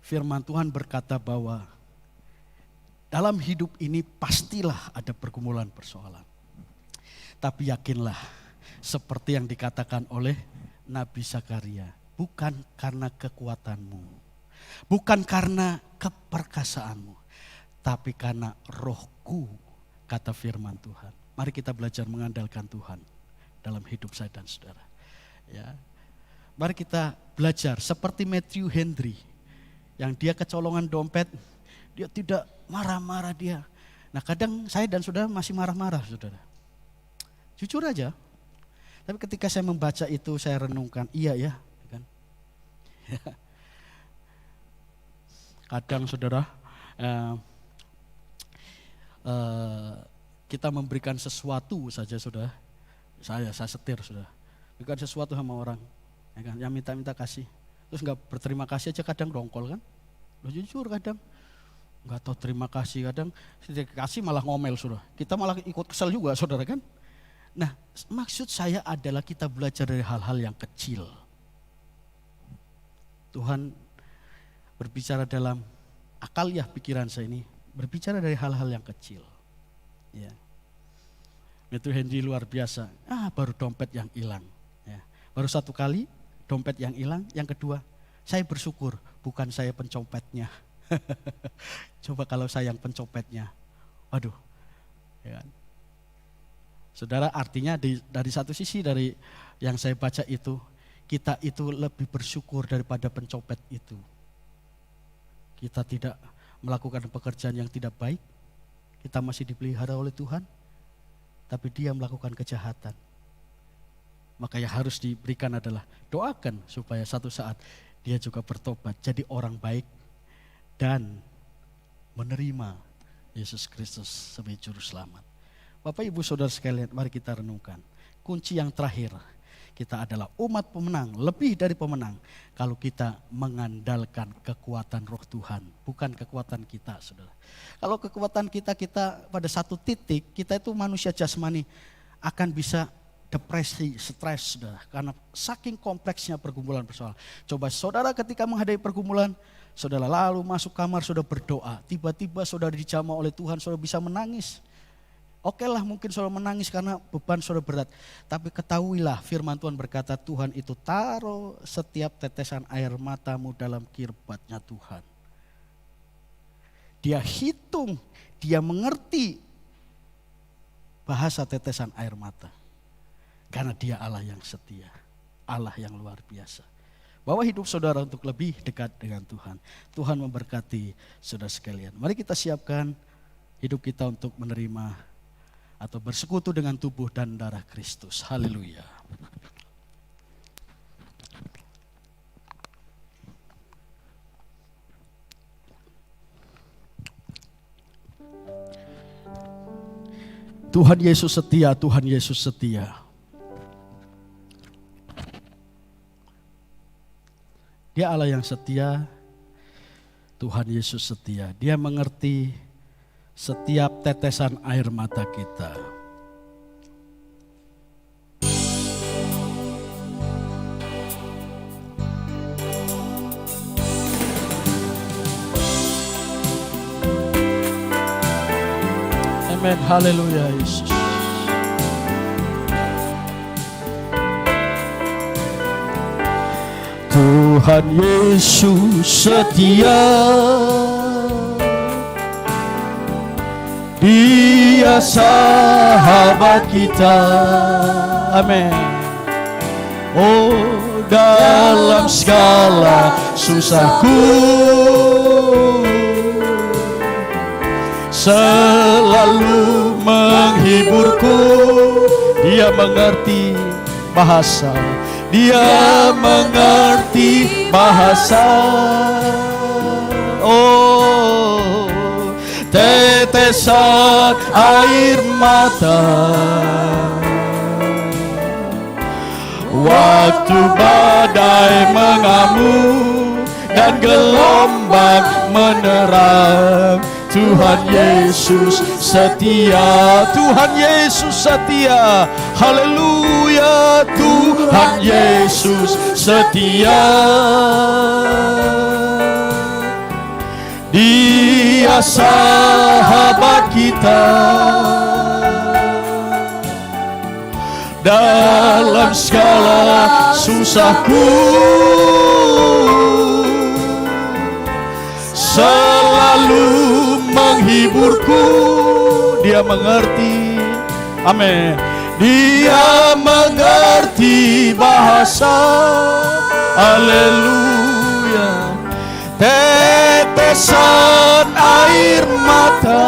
firman Tuhan berkata bahwa dalam hidup ini pastilah ada pergumulan persoalan. Tapi yakinlah, seperti yang dikatakan oleh Nabi Zakaria, bukan karena kekuatanmu, bukan karena keperkasaanmu, tapi karena rohku, kata firman Tuhan. Mari kita belajar mengandalkan Tuhan dalam hidup saya dan saudara. Ya. Mari kita belajar seperti Matthew Henry, yang dia kecolongan dompet, dia tidak marah-marah dia. Nah kadang saya dan saudara masih marah-marah saudara. Jujur aja. Tapi ketika saya membaca itu saya renungkan, iya ya. Kan? Kadang saudara, kita memberikan sesuatu saja saudara. Saya setir saudara. Berikan sesuatu sama orang. Ya kan, yang minta-minta kasih, terus nggak berterima kasih aja kadang dongkol kan, lo jujur kadang nggak tahu terima kasih, kadang kasih malah ngomel saudara, kita malah ikut kesel juga saudara kan. Nah maksud saya adalah kita belajar dari hal-hal yang kecil. Tuhan berbicara dalam akaliah pikiran saya ini, berbicara dari hal-hal yang kecil. Ya. Matthew Henry luar biasa, baru dompet yang hilang, ya. Baru satu kali dompet yang hilang, yang kedua, saya bersyukur bukan saya pencopetnya. Coba kalau saya yang pencopetnya, waduh. Ya kan? Saudara, artinya dari satu sisi dari yang saya baca itu, kita itu lebih bersyukur daripada pencopet itu. Kita tidak melakukan pekerjaan yang tidak baik, kita masih dipelihara oleh Tuhan, tapi dia melakukan kejahatan. Maka yang harus diberikan adalah doakan supaya satu saat dia juga bertobat jadi orang baik dan menerima Yesus Kristus sebagai juru selamat. Bapak Ibu Saudara sekalian, mari kita renungkan. Kunci yang terakhir, kita adalah umat pemenang, lebih dari pemenang kalau kita mengandalkan kekuatan Roh Tuhan, bukan kekuatan kita, Saudara. Kalau kekuatan kita pada satu titik, kita itu manusia jasmani akan bisa depresi, stres, saudara. Karena saking kompleksnya pergumulan persoalan. Coba saudara ketika menghadapi pergumulan, saudara lalu masuk kamar, saudara berdoa. Tiba-tiba saudara dijamah oleh Tuhan, saudara bisa menangis. Oke lah mungkin saudara menangis karena beban saudara berat. Tapi ketahuilah firman Tuhan berkata, Tuhan itu taruh setiap tetesan air matamu dalam kirbatnya Tuhan. Dia hitung, dia mengerti bahasa tetesan air mata. Karena dia Allah yang setia, Allah yang luar biasa. Bawa hidup saudara untuk lebih dekat dengan Tuhan. Tuhan memberkati saudara sekalian. Mari kita siapkan hidup kita untuk menerima atau bersekutu dengan tubuh dan darah Kristus. Haleluya. Tuhan Yesus setia, Tuhan Yesus setia. Dia Allah yang setia, Tuhan Yesus setia. Dia mengerti setiap tetesan air mata kita. Amin, haleluya Yesus. Tuhan Yesus setia, Dia sahabat kita. Amin. Oh, dalam segala susahku selalu menghiburku. Dia mengerti bahasa, Dia mengerti bahasa. Oh, tetesan air mata waktu badai mengamuk dan gelombang menerang. Tuhan Yesus setia, Tuhan Yesus setia, haleluya. Tuhan Yesus setia, Dia sahabat kita. Dalam segala susahku selalu menghiburku. Dia mengerti, amin. Dia mengerti bahasa, haleluya. Tetesan air mata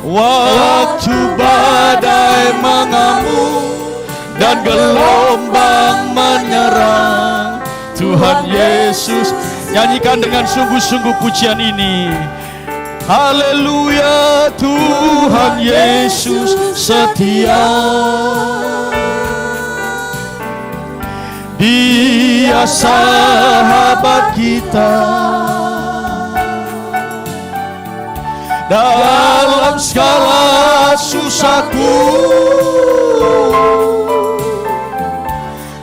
waktu badai mengamuk dan gelombang menyerang. Tuhan Yesus, nyanyikan dengan sungguh-sungguh pujian ini. Haleluya, Tuhan Yesus setia, Dia sahabat kita. Dalam segala susahku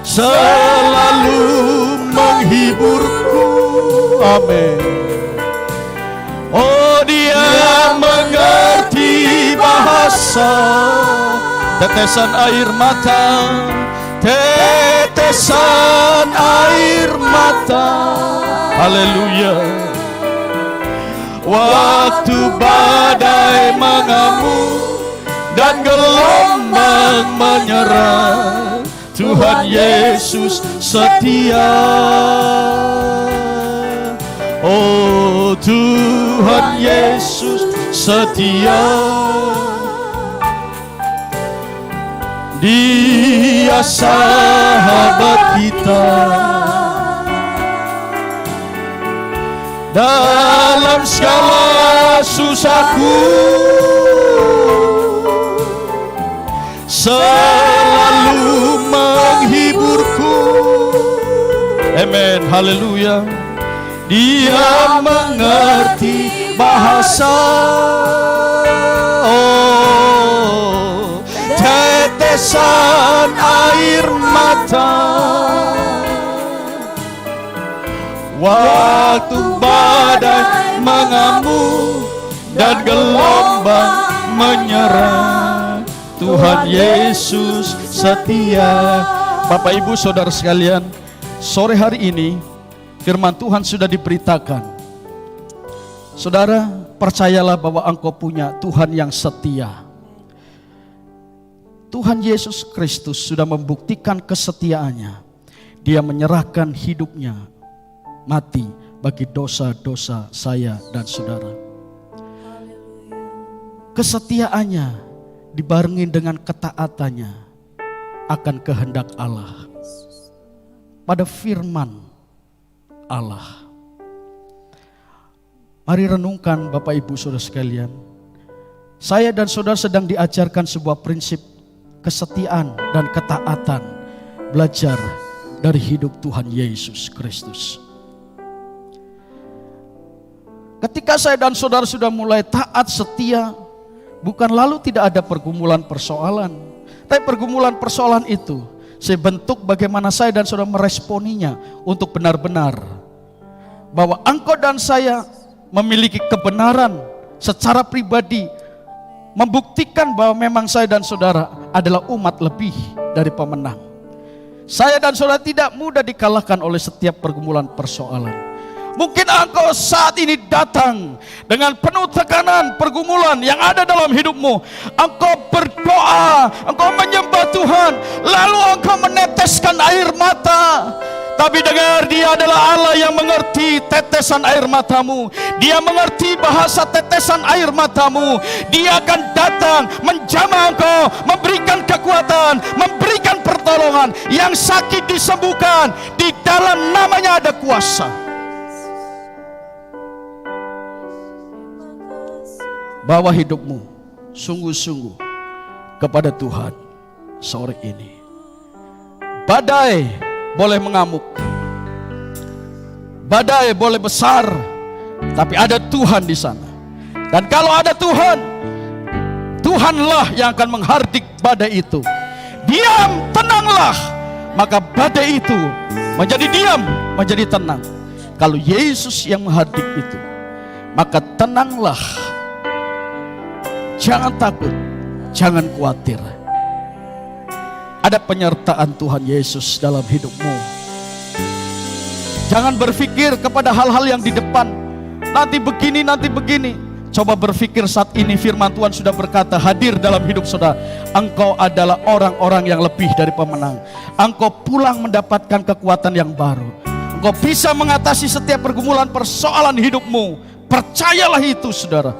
selalu menghiburku. Amin. Oh, Dia mengerti bahasa, tetesan air mata, tetesan air mata, haleluya. Waktu badai mengamuk dan gelombang menyerang, Tuhan Yesus setia. Oh, Tuhan Yesus setia, Dia sahabat kita. Dalam segala susahku selalu menghiburku. Amin, haleluya. Dia mengerti bahasa, oh, tetesan air mata waktu badai mengamuk dan gelombang menyerang. Tuhan Yesus setia. Bapak Ibu Saudara sekalian, sore hari ini firman Tuhan sudah diberitakan. Saudara, percayalah bahwa engkau punya Tuhan yang setia. Tuhan Yesus Kristus sudah membuktikan kesetiaannya. Dia menyerahkan hidupnya mati bagi dosa-dosa saya dan saudara. Kesetiaannya dibarengi dengan ketaatannya akan kehendak Allah pada firman Allah. Mari renungkan Bapak Ibu Saudara sekalian, Saya dan saudara sedang diajarkan sebuah prinsip kesetiaan dan ketaatan, belajar dari hidup Tuhan Yesus Kristus. Ketika saya dan saudara sudah mulai taat, setia, bukan lalu tidak ada pergumulan persoalan, tapi pergumulan persoalan itu saya bentuk bagaimana saya dan saudara meresponinya untuk benar-benar bahwa engkau dan saya memiliki kebenaran secara pribadi, membuktikan bahwa memang saya dan saudara adalah umat lebih dari pemenang. Saya dan saudara tidak mudah dikalahkan oleh setiap pergumulan persoalan. Mungkin engkau saat ini datang dengan penuh tekanan pergumulan yang ada dalam hidupmu. Engkau berdoa, engkau menyembah Tuhan, lalu engkau meneteskan air mata. Tapi dengar, Dia adalah Allah yang mengerti tetesan air matamu. Dia mengerti bahasa tetesan air matamu. Dia akan datang menjamah engkau, memberikan kekuatan, memberikan pertolongan. Yang sakit disembuhkan, di dalam namanya ada kuasa. Bawa hidupmu sungguh-sungguh kepada Tuhan sore ini. Badai boleh mengamuk, badai boleh besar, tapi ada Tuhan di sana. Dan kalau ada Tuhan, Tuhanlah yang akan menghardik badai itu. Diam, tenanglah, maka badai itu menjadi diam, menjadi tenang. Kalau Yesus yang menghardik itu, maka tenanglah. Jangan takut, jangan khawatir. Ada penyertaan Tuhan Yesus dalam hidupmu. Jangan berpikir kepada hal-hal yang di depan. Nanti begini, nanti begini. Coba berpikir saat ini firman Tuhan sudah berkata hadir dalam hidup saudara. Engkau adalah orang-orang yang lebih dari pemenang. Engkau pulang mendapatkan kekuatan yang baru. Engkau bisa mengatasi setiap pergumulan persoalan hidupmu. Percayalah itu saudara.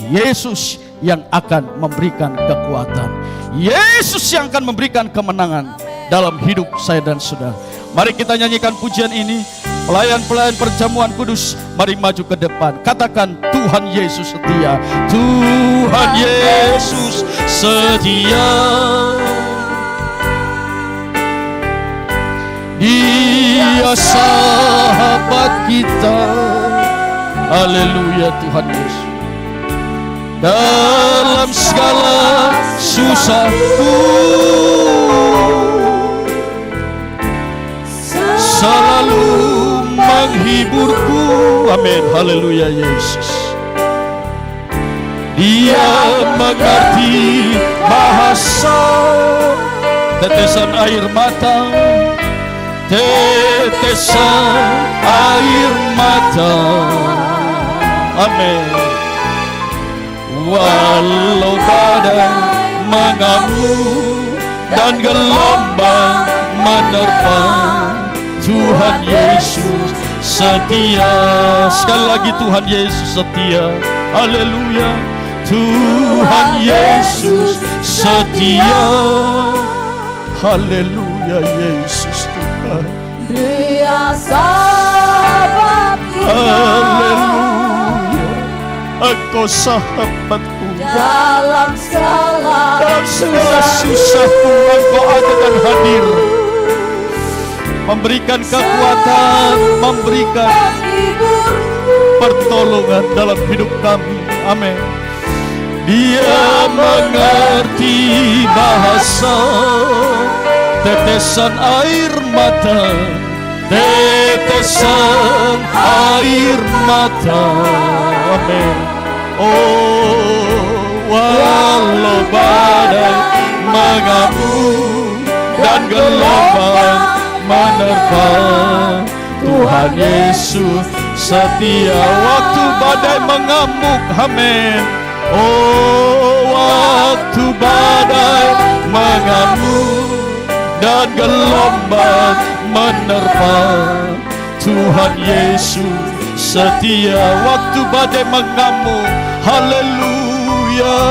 Yesus yang akan memberikan kekuatan. Yesus yang akan memberikan kemenangan dalam hidup saya dan saudara. Mari kita nyanyikan pujian ini. Pelayan-pelayan perjamuan kudus, mari maju ke depan. Katakan, Tuhan Yesus setia. Tuhan Yesus setia. Dia sahabat kita. Haleluya Tuhan Yesus. Dalam segala susahku selalu menghiburku. Amin. Haleluya Yesus. Dia mengerti bahasa tetesan air mata, tetesan air mata. Amin. Walau badai mengamuk dan gelombang menerpa, Tuhan Yesus setia. Sekali lagi, Tuhan Yesus setia. Haleluya. Tuhan Yesus setia. Haleluya Yesus Tuhan. Dia sahabat kita. Haleluya. Engkau sahabatku. Dalam segala susahku Engkau ada dan hadir, memberikan kekuatan, memberikan pertolongan dalam hidup kami. Amin. Dia mengerti bahasa tetesan air mata, tetesan air mata. Amin. Oh, walau badai mengamuk dan gelombang menerpa, Tuhan Yesus setia. Waktu badai mengamuk, amin. Oh, waktu badai mengamuk dan gelombang menerpa, Tuhan Yesus setia. Waktu badai mengamuk, haleluya.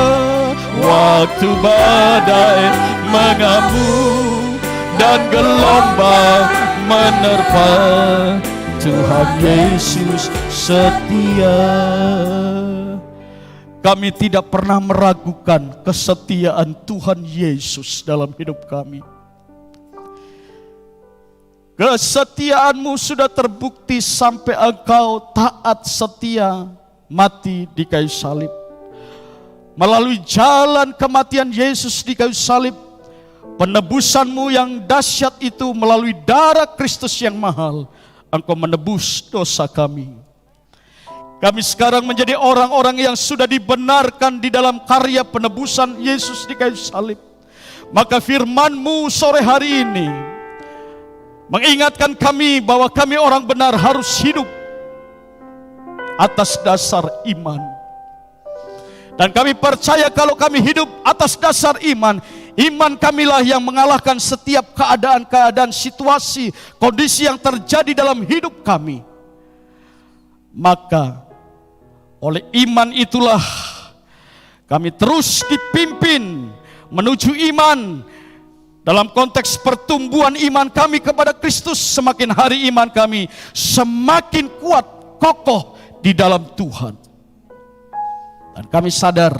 Waktu badai mengamuk dan gelombang menerpa, Tuhan Yesus setia. kami tidak pernah meragukan kesetiaan Tuhan Yesus dalam hidup kami. Kesetiaan-Mu sudah terbukti sampai Engkau taat setia mati di kayu salib. Melalui jalan kematian Yesus di kayu salib, penebusan-Mu yang dahsyat itu melalui darah Kristus yang mahal, Engkau menebus dosa kami. Kami sekarang menjadi orang-orang yang sudah dibenarkan di dalam karya penebusan Yesus di kayu salib. Maka firman-Mu sore hari ini mengingatkan kami bahwa kami orang benar harus hidup atas dasar iman. Dan kami percaya kalau kami hidup atas dasar iman, iman kamilah yang mengalahkan setiap keadaan-keadaan, situasi, kondisi yang terjadi dalam hidup kami. Maka oleh iman itulah kami terus dipimpin menuju iman. Dalam konteks pertumbuhan iman kami kepada Kristus, semakin hari iman kami semakin kuat, kokoh di dalam Tuhan. Dan kami sadar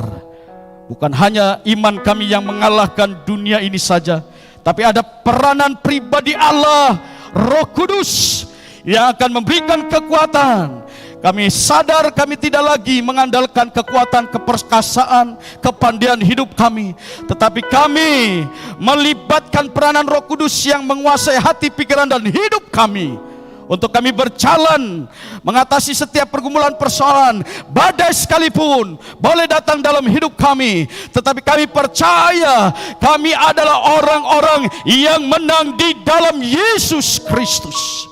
bukan hanya iman kami yang mengalahkan dunia ini saja, tapi ada peranan pribadi Allah, Roh Kudus yang akan memberikan kekuatan. Kami sadar kami tidak lagi mengandalkan kekuatan, keperkasaan, kepandaian hidup kami, tetapi kami melibatkan peranan Roh Kudus yang menguasai hati, pikiran, dan hidup kami, untuk kami berjalan mengatasi setiap pergumulan persoalan. Badai sekalipun boleh datang dalam hidup kami, tetapi kami percaya kami adalah orang-orang yang menang di dalam Yesus Kristus.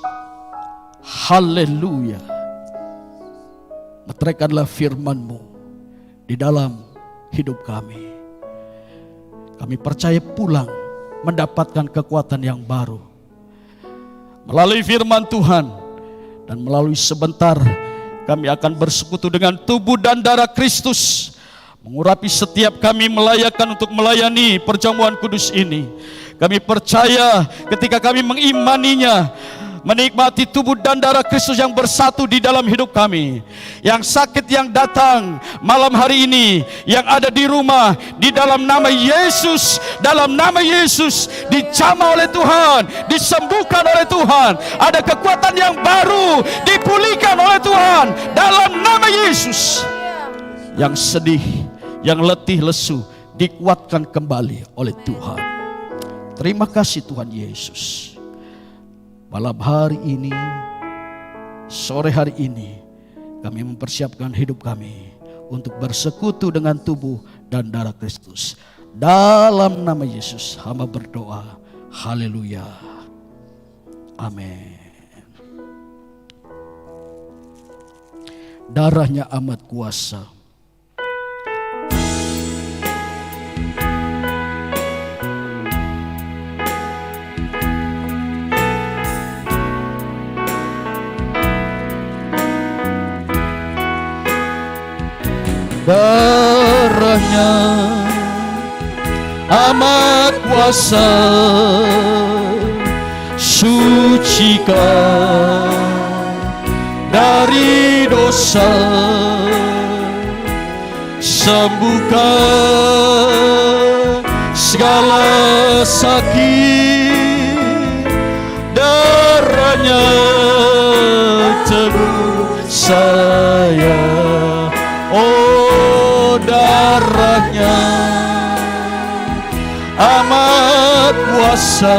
Haleluya. Meteraikanlah firman-Mu di dalam hidup kami. Kami percaya pulang mendapatkan kekuatan yang baru melalui firman Tuhan. Dan melalui sebentar kami akan bersekutu dengan tubuh dan darah Kristus, mengurapi setiap kami melayakkan untuk melayani perjamuan kudus ini. Kami percaya ketika kami mengimaninya, menikmati tubuh dan darah Kristus yang bersatu di dalam hidup kami. Yang sakit yang datang malam hari ini, yang ada di rumah, di dalam nama Yesus, dijamah oleh Tuhan, disembuhkan oleh Tuhan. Ada kekuatan yang baru, dipulihkan oleh Tuhan dalam nama Yesus. Yang sedih, yang letih lesu, dikuatkan kembali oleh Tuhan. Terima kasih Tuhan Yesus. Malam hari ini, sore hari ini, kami mempersiapkan hidup kami untuk bersekutu dengan tubuh dan darah Kristus. Dalam nama Yesus, hamba berdoa. Haleluya. Amin. Darahnya amat kuasa. Darahnya amat kuasa, sucikan dari dosa, sembuhkan segala sakit. Darahnya tebus saya, oh darahnya amat kuasa,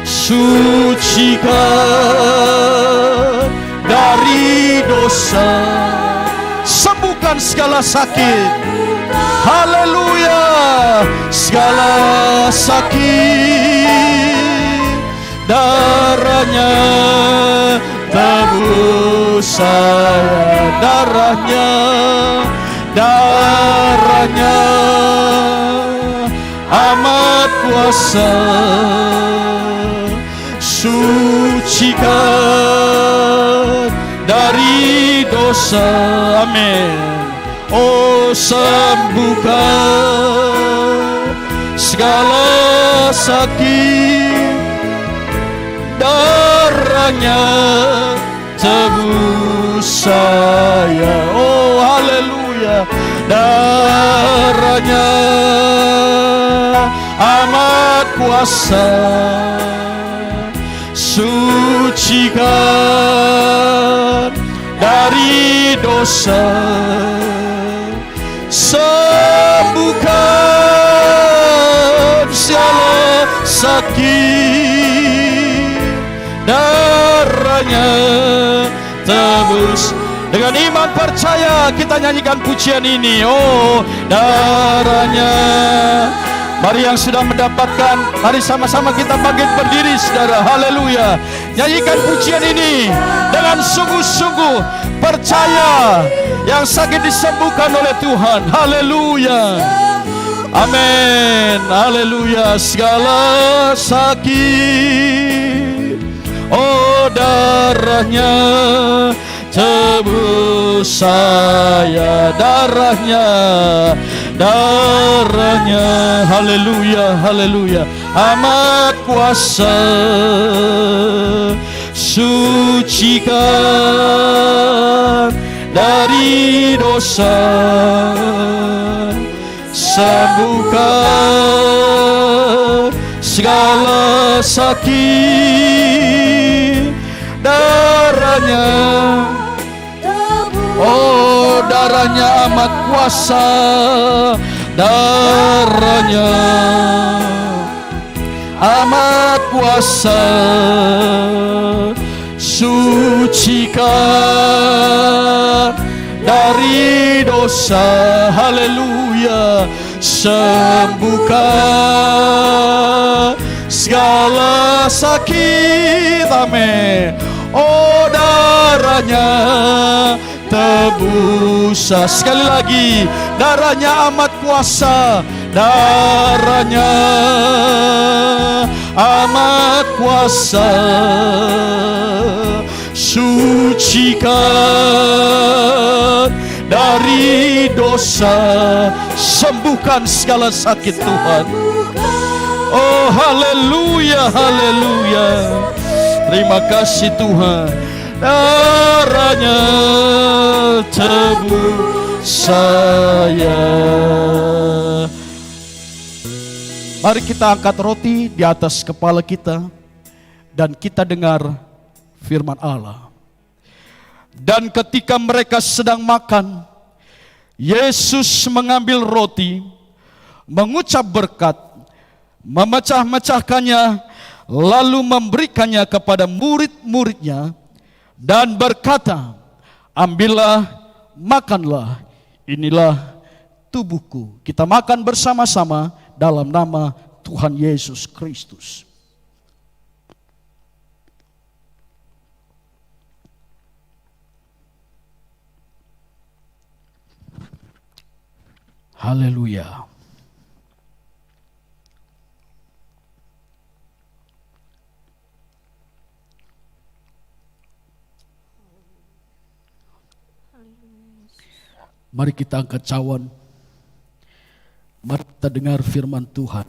sucikan dari dosa, sembuhkan segala sakit. Haleluya. Segala sakit, darahnya tebus saya. Darahnya amat kuasa, sucikan dari dosa. Amin. Oh sembuhkan segala sakit, darahnya tebus saya. Oh haleluya. haleluya. Darahnya amat kuasa, sucikan dari dosa, sembuhkan segala sakit. Darahnya tebus. Dengan iman percaya kita nyanyikan pujian ini. Oh, darahnya. Mari yang sudah mendapatkan, mari sama-sama kita bangkit berdiri saudara. Haleluya. Nyanyikan pujian ini dengan sungguh-sungguh percaya yang sakit disembuhkan oleh Tuhan. Haleluya. Amin. Haleluya. Segala sakit, oh darahnya tebus saya, darahnya, darahnya, haleluya, haleluya, amat kuasa, sucikan dari dosa, sembuhkan segala sakit. Darahnya, oh darahnya amat kuasa, darahnya amat kuasa, sucikan dari dosa, haleluya, sembuhkan segala sakit, amin. Oh darahnya tebus. Sekali lagi, darahnya amat kuasa, darahnya amat kuasa, sucikan dari dosa, sembuhkan segala sakit Tuhan. Oh haleluya, haleluya. Terima kasih Tuhan. Darahnya tebus saya. Mari kita angkat roti di atas kepala kita dan kita dengar firman Allah. Dan ketika mereka sedang makan, Yesus mengambil roti, mengucap berkat, memecah-mecahkannya, lalu memberikannya kepada murid-muridnya dan berkata, ambillah, makanlah, inilah tubuhku. Kita makan bersama-sama dalam nama Tuhan Yesus Kristus. Haleluya. Mari kita angkat cawan. Mari kita dengar firman Tuhan.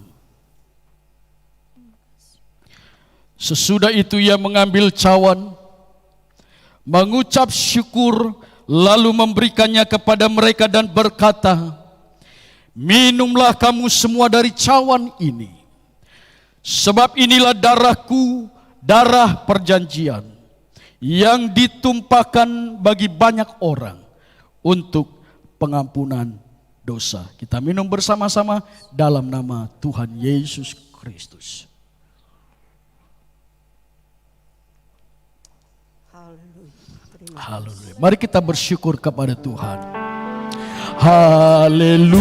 Sesudah itu ia mengambil cawan, mengucap syukur, lalu memberikannya kepada mereka dan berkata, minumlah kamu semua dari cawan ini, sebab inilah darahku, darah perjanjian, yang ditumpahkan bagi banyak orang untuk pengampunan dosa. Kita minum bersama-sama dalam nama Tuhan Yesus Kristus. Haleluya. Mari kita bersyukur kepada Tuhan. Haleluya.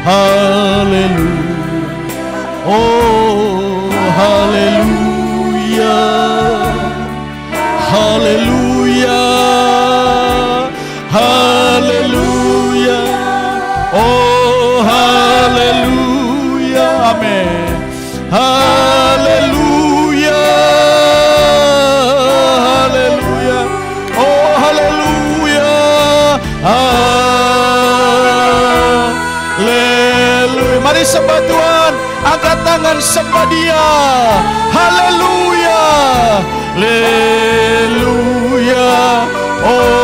Haleluya. Oh, haleluya. Haleluya. Haleluya. Oh haleluya. Amin. Haleluya. Haleluya. Oh haleluya. Haleluya. Mari sembah Tuhan. Angkat tangan sembah Dia. Haleluya. Haleluya. Oh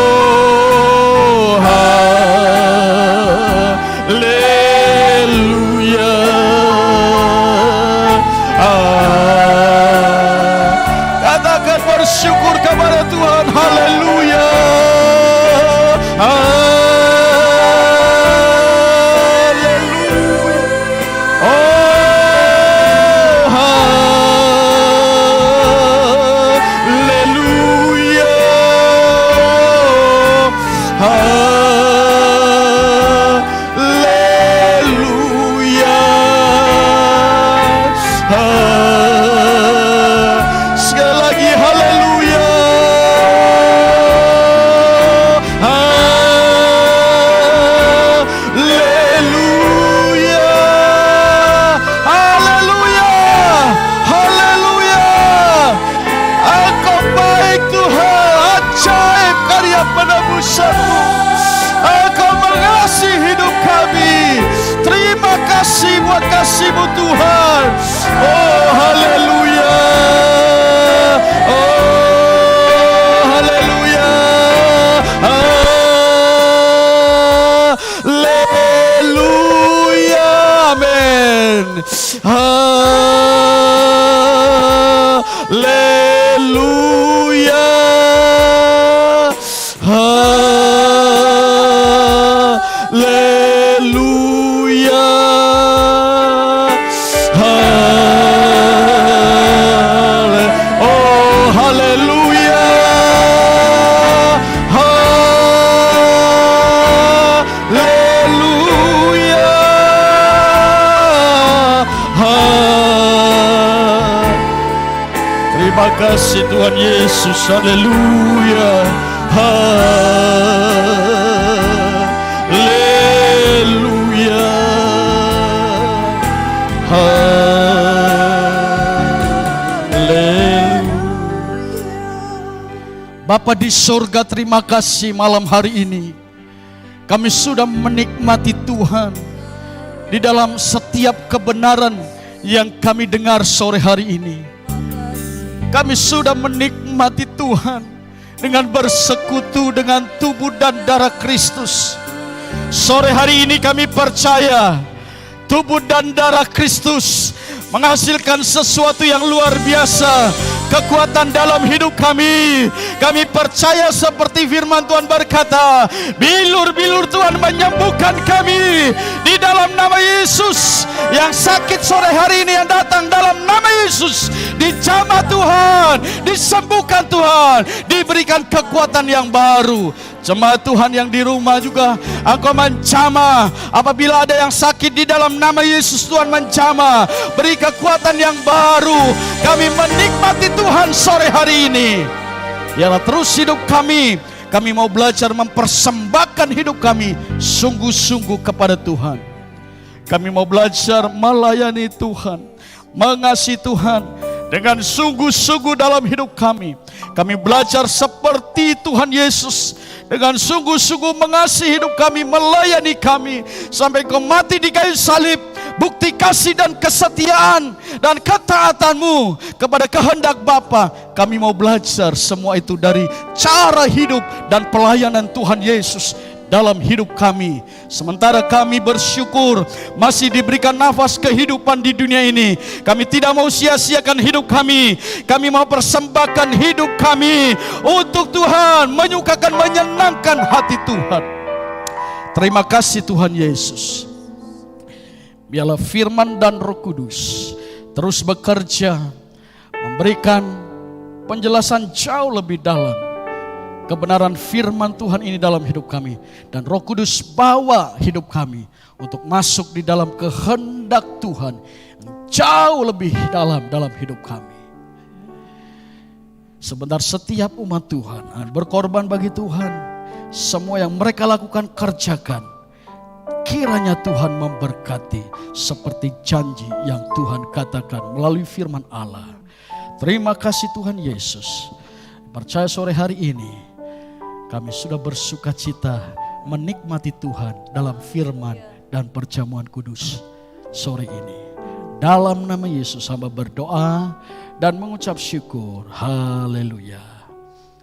Haleluya. Haleluya. Oh, haleluya. Haleluya. Terima kasih Tuhan Yesus. Haleluya. Haleluya. Haleluya. Bapa di sorga, terima kasih malam hari ini kami sudah menikmati Tuhan di dalam setiap kebenaran yang kami dengar sore hari ini. Kami sudah menikmati Tuhan dengan bersekutu dengan tubuh dan darah Kristus. Sore hari ini kami percaya tubuh dan darah Kristus menghasilkan sesuatu yang luar biasa, kekuatan dalam hidup kami. Kami percaya seperti firman Tuhan berkata, bilur-bilur Tuhan menyembuhkan kami di dalam nama Yesus. Yang sakit sore hari ini yang datang dalam nama Yesus dijamah Tuhan, disembuhkan Tuhan, diberikan kekuatan yang baru. Jemaat Tuhan yang di rumah juga, Engkau menjamah. Apabila ada yang sakit di dalam nama Yesus, Tuhan menjamah, beri kekuatan yang baru. Kami menikmati Tuhan sore hari ini. Biarlah terus hidup kami mau belajar mempersembahkan hidup kami sungguh-sungguh kepada Tuhan. Kami mau belajar melayani Tuhan, mengasihi Tuhan dengan sungguh-sungguh dalam hidup kami. Kami belajar seperti Tuhan Yesus, dengan sungguh-sungguh mengasihi hidup kami, melayani kami sampai Kau mati di kayu salib. Bukti kasih dan kesetiaan dan ketaatanmu kepada kehendak Bapa. Kami mau belajar semua itu dari cara hidup dan pelayanan Tuhan Yesus dalam hidup kami. Sementara kami bersyukur masih diberikan nafas kehidupan di dunia ini, kami tidak mau sia-siakan hidup kami. Kami mau persembahkan hidup kami untuk Tuhan, menyukakan, menyenangkan hati Tuhan. Terima kasih Tuhan Yesus. Biarlah firman dan Roh Kudus terus bekerja, memberikan penjelasan jauh lebih dalam kebenaran firman Tuhan ini dalam hidup kami. Dan Roh Kudus bawa hidup kami untuk masuk di dalam kehendak Tuhan jauh lebih dalam hidup kami. Sebentar setiap umat Tuhan berkorban bagi Tuhan, semua yang mereka lakukan kerjakan. Kiranya Tuhan memberkati seperti janji yang Tuhan katakan melalui firman Allah. Terima kasih Tuhan Yesus. Percaya sore hari ini kami sudah bersuka cita menikmati Tuhan dalam firman dan perjamuan kudus sore ini. Dalam nama Yesus hamba berdoa dan mengucap syukur. Haleluya.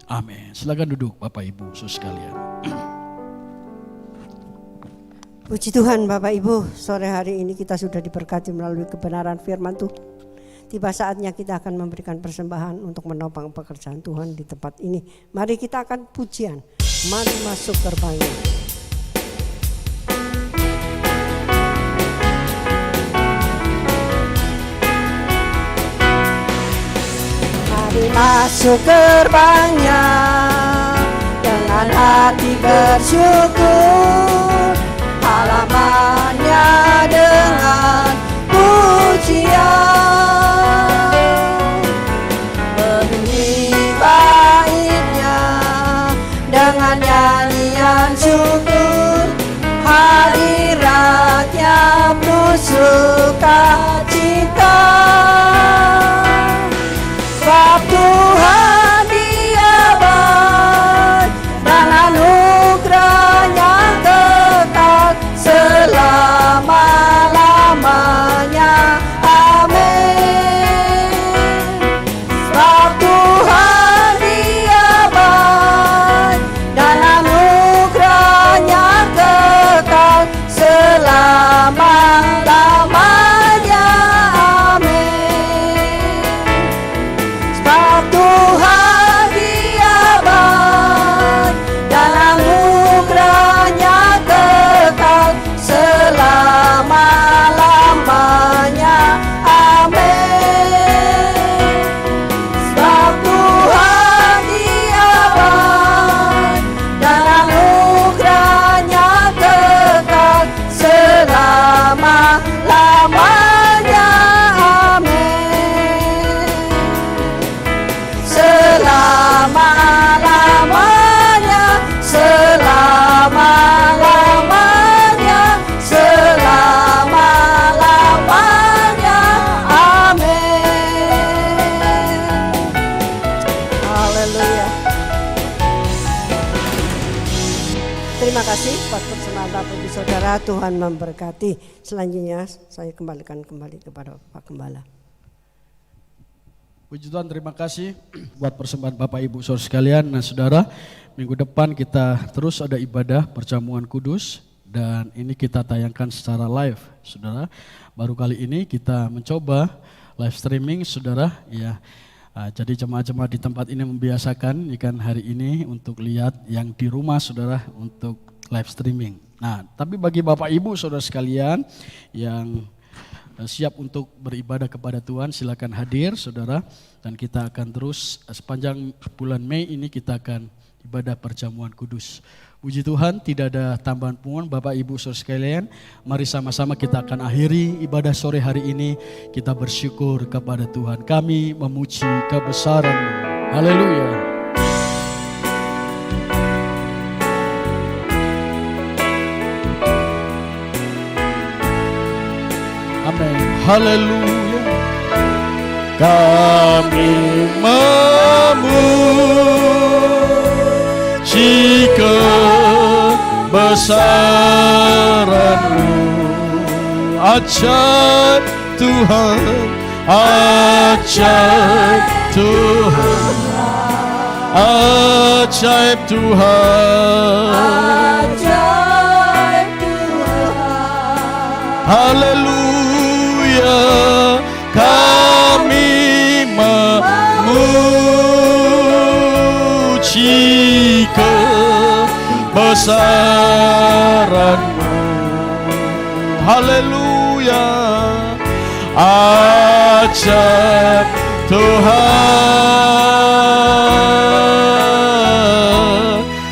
Amin. Silakan duduk Bapak Ibu saudara sekalian. Puji Tuhan Bapak Ibu, sore hari ini kita sudah diberkati melalui kebenaran firman Tuhan. Tiba saatnya kita akan memberikan persembahan untuk menopang pekerjaan Tuhan di tempat ini. Mari kita akan pujian, mari masuk gerbangnya. Mari masuk gerbangnya dengan hati bersyukur, halamannya dengan pujian, bernyanyi baiknya dengan nyanyian syukur, hadiratnya penuh sukacita. Sebab Tuhan Dia baik dan anugerahnya kekal selama-lamanya. Amin. Sebab Tuhan Dia baik dan anugerahnya kekal selama-lamanya. Persembahan Bapak Ibu Saudara, Tuhan memberkati. Selanjutnya saya kembalikan kepada Pak Gembala. Puji Tuhan, terima kasih buat persembahan Bapak Ibu Saudara sekalian. Nah saudara, minggu depan kita terus ada ibadah perjamuan kudus. Dan ini kita tayangkan secara live, saudara. Baru kali ini kita mencoba live streaming, saudara. Ya, jadi jemaat-jemaat di tempat ini membiasakan ikan hari ini untuk lihat yang di rumah, saudara, untuk live streaming. Nah, tapi bagi Bapak Ibu, saudara sekalian yang siap untuk beribadah kepada Tuhan, silakan hadir, saudara. Dan kita akan terus sepanjang bulan Mei ini kita akan ibadah perjamuan kudus. Puji Tuhan, tidak ada tambahan pengumuman Bapak Ibu Saudara sekalian. Mari sama-sama kita akan akhiri ibadah sore hari ini. Kita bersyukur kepada Tuhan. Kami memuji kebesaran-Mu. Haleluya. Amin. Haleluya. Kami memuji kebesaran-Mu. Ajaib Tuhan, ajaib Tuhan, ajaib Tuhan, Ajaib Tuhan. Haleluya. Kami memuji kebesaran-Mu. Haleluya. Ajaib Tuhan,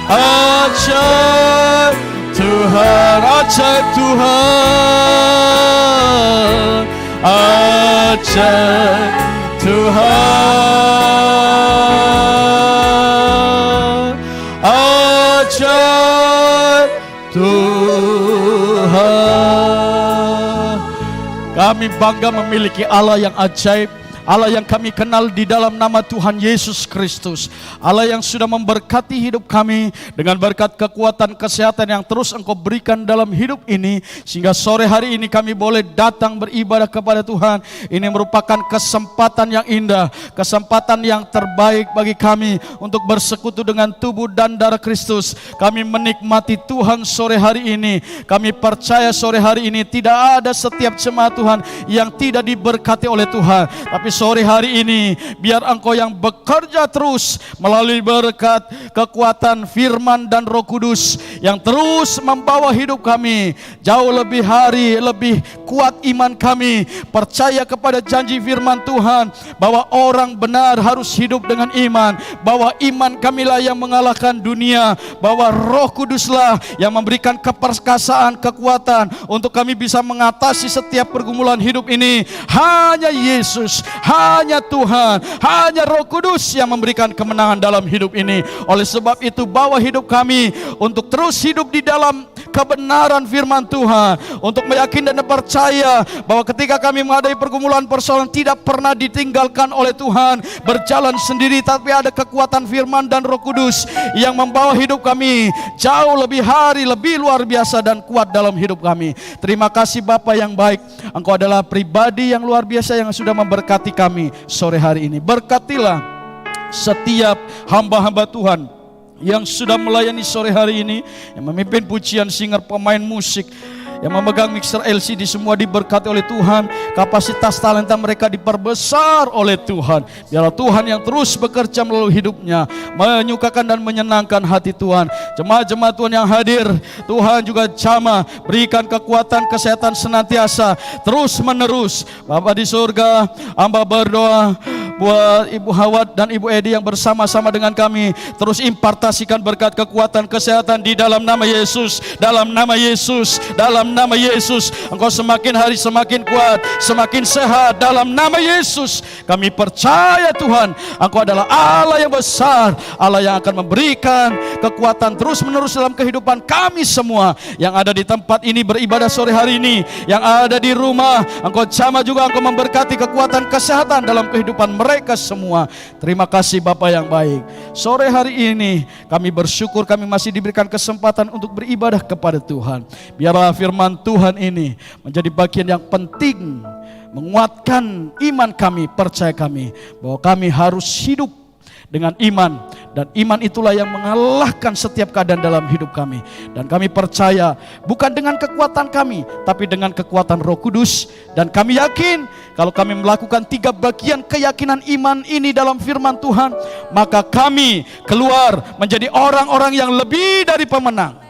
ajaib Tuhan, ajaib Tuhan, ajaib Tuhan, ajaib Tuhan. Kami bangga memiliki Allah yang ajaib, Allah yang kami kenal di dalam nama Tuhan Yesus Kristus. Allah yang sudah memberkati hidup kami dengan berkat kekuatan kesehatan yang terus Engkau berikan dalam hidup ini. Sehingga sore hari ini kami boleh datang beribadah kepada Tuhan. Ini merupakan kesempatan yang indah, kesempatan yang terbaik bagi kami untuk bersekutu dengan tubuh dan darah Kristus. Kami menikmati Tuhan sore hari ini. Kami percaya sore hari ini tidak ada setiap jemaat Tuhan yang tidak diberkati oleh Tuhan. Tapi sore hari ini biar Engkau yang bekerja terus melalui berkat kekuatan firman dan Roh Kudus yang terus membawa hidup kami jauh lebih hari, lebih kuat iman kami, percaya kepada janji firman Tuhan bahwa orang benar harus hidup dengan iman, bahwa iman kamilah yang mengalahkan dunia, bahwa Roh Kuduslah yang memberikan keperkasaan, kekuatan untuk kami bisa mengatasi setiap pergumulan hidup ini. Hanya Yesus, hanya Tuhan, hanya Roh Kudus yang memberikan kemenangan dalam hidup ini. Oleh sebab itu bawa hidup kami untuk terus hidup di dalam kebenaran firman Tuhan, untuk meyakini dan percaya bahwa ketika kami menghadapi pergumulan persoalan tidak pernah ditinggalkan oleh Tuhan, berjalan sendiri, tapi ada kekuatan firman dan Roh Kudus yang membawa hidup kami jauh lebih hari, lebih luar biasa dan kuat dalam hidup kami. Terima kasih Bapa yang baik, Engkau adalah pribadi yang luar biasa yang sudah memberkati kami sore hari ini. Berkatilah setiap hamba-hamba Tuhan yang sudah melayani sore hari ini, yang memimpin pujian, singer, pemain musik, yang memegang mixer LCD, semua diberkati oleh Tuhan. Kapasitas talenta mereka diperbesar oleh Tuhan. Biarlah Tuhan yang terus bekerja melalui hidupnya, menyukakan dan menyenangkan hati Tuhan. Jemaat-jemaat Tuhan yang hadir, Tuhan juga jamah berikan kekuatan, kesehatan senantiasa terus menerus. Bapa di surga, hamba berdoa buat Ibu Hawat dan Ibu Edi yang bersama-sama dengan kami, terus impartasikan berkat kekuatan kesehatan di dalam nama Yesus, dalam nama Yesus, dalam nama Yesus. Engkau semakin hari semakin kuat, semakin sehat dalam nama Yesus. Kami percaya Tuhan, Engkau adalah Allah yang besar, Allah yang akan memberikan kekuatan terus menerus dalam kehidupan kami semua yang ada di tempat ini beribadah sore hari ini, yang ada di rumah. Engkau jamah juga, Engkau memberkati kekuatan kesehatan dalam kehidupan mereka mereka semua. Terima kasih Bapa yang baik. Sore hari ini kami bersyukur kami masih diberikan kesempatan untuk beribadah kepada Tuhan. Biarlah firman Tuhan ini menjadi bagian yang penting, menguatkan iman kami, percaya kami bahwa kami harus hidup dengan iman, dan iman itulah yang mengalahkan setiap keadaan dalam hidup kami. Dan kami percaya bukan dengan kekuatan kami, tapi dengan kekuatan Roh Kudus. Dan kami yakin kalau kami melakukan 3 bagian keyakinan iman ini dalam firman Tuhan, maka kami keluar menjadi orang-orang yang lebih dari pemenang.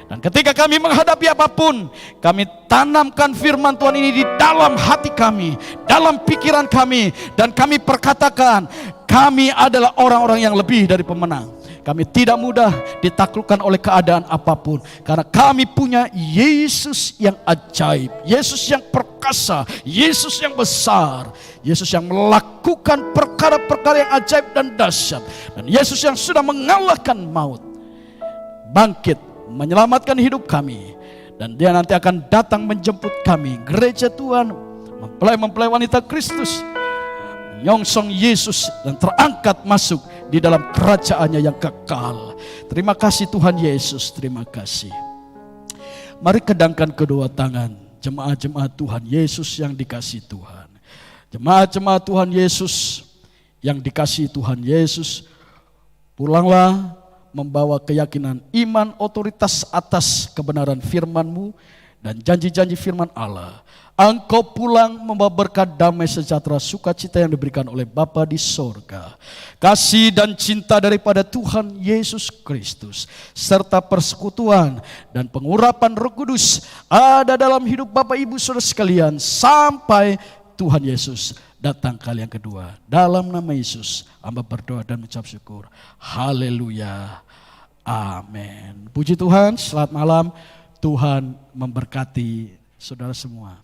Dan ketika kami menghadapi apapun, kami tanamkan firman Tuhan ini di dalam hati kami, dalam pikiran kami, dan kami perkatakan, kami adalah orang-orang yang lebih dari pemenang. Kami tidak mudah ditaklukkan oleh keadaan apapun, karena kami punya Yesus yang ajaib, Yesus yang perkasa, Yesus yang besar, Yesus yang melakukan perkara-perkara yang ajaib dan dahsyat, dan Yesus yang sudah mengalahkan maut, bangkit menyelamatkan hidup kami, dan Dia nanti akan datang menjemput kami, gereja Tuhan, mempelai wanita Kristus, menyongsong Yesus dan terangkat masuk di dalam kerajaannya yang kekal. Terima kasih Tuhan Yesus, terima kasih. Mari kedangkan kedua tangan, jemaat-jemaat Tuhan Yesus yang dikasihi Tuhan. Jemaat-jemaat Tuhan Yesus yang dikasihi Tuhan Yesus, pulanglah membawa keyakinan iman otoritas atas kebenaran firman-Mu dan janji-janji firman Allah. Engkau pulang membawa berkat damai sejahtera sukacita yang diberikan oleh Bapa di sorga. Kasih dan cinta daripada Tuhan Yesus Kristus serta persekutuan dan pengurapan Roh Kudus ada dalam hidup Bapak Ibu Saudara sekalian sampai Tuhan Yesus datang kali yang kedua. Dalam nama Yesus hamba berdoa dan mengucap syukur. Haleluya. Amin. Puji Tuhan, selamat malam. Tuhan memberkati saudara semua.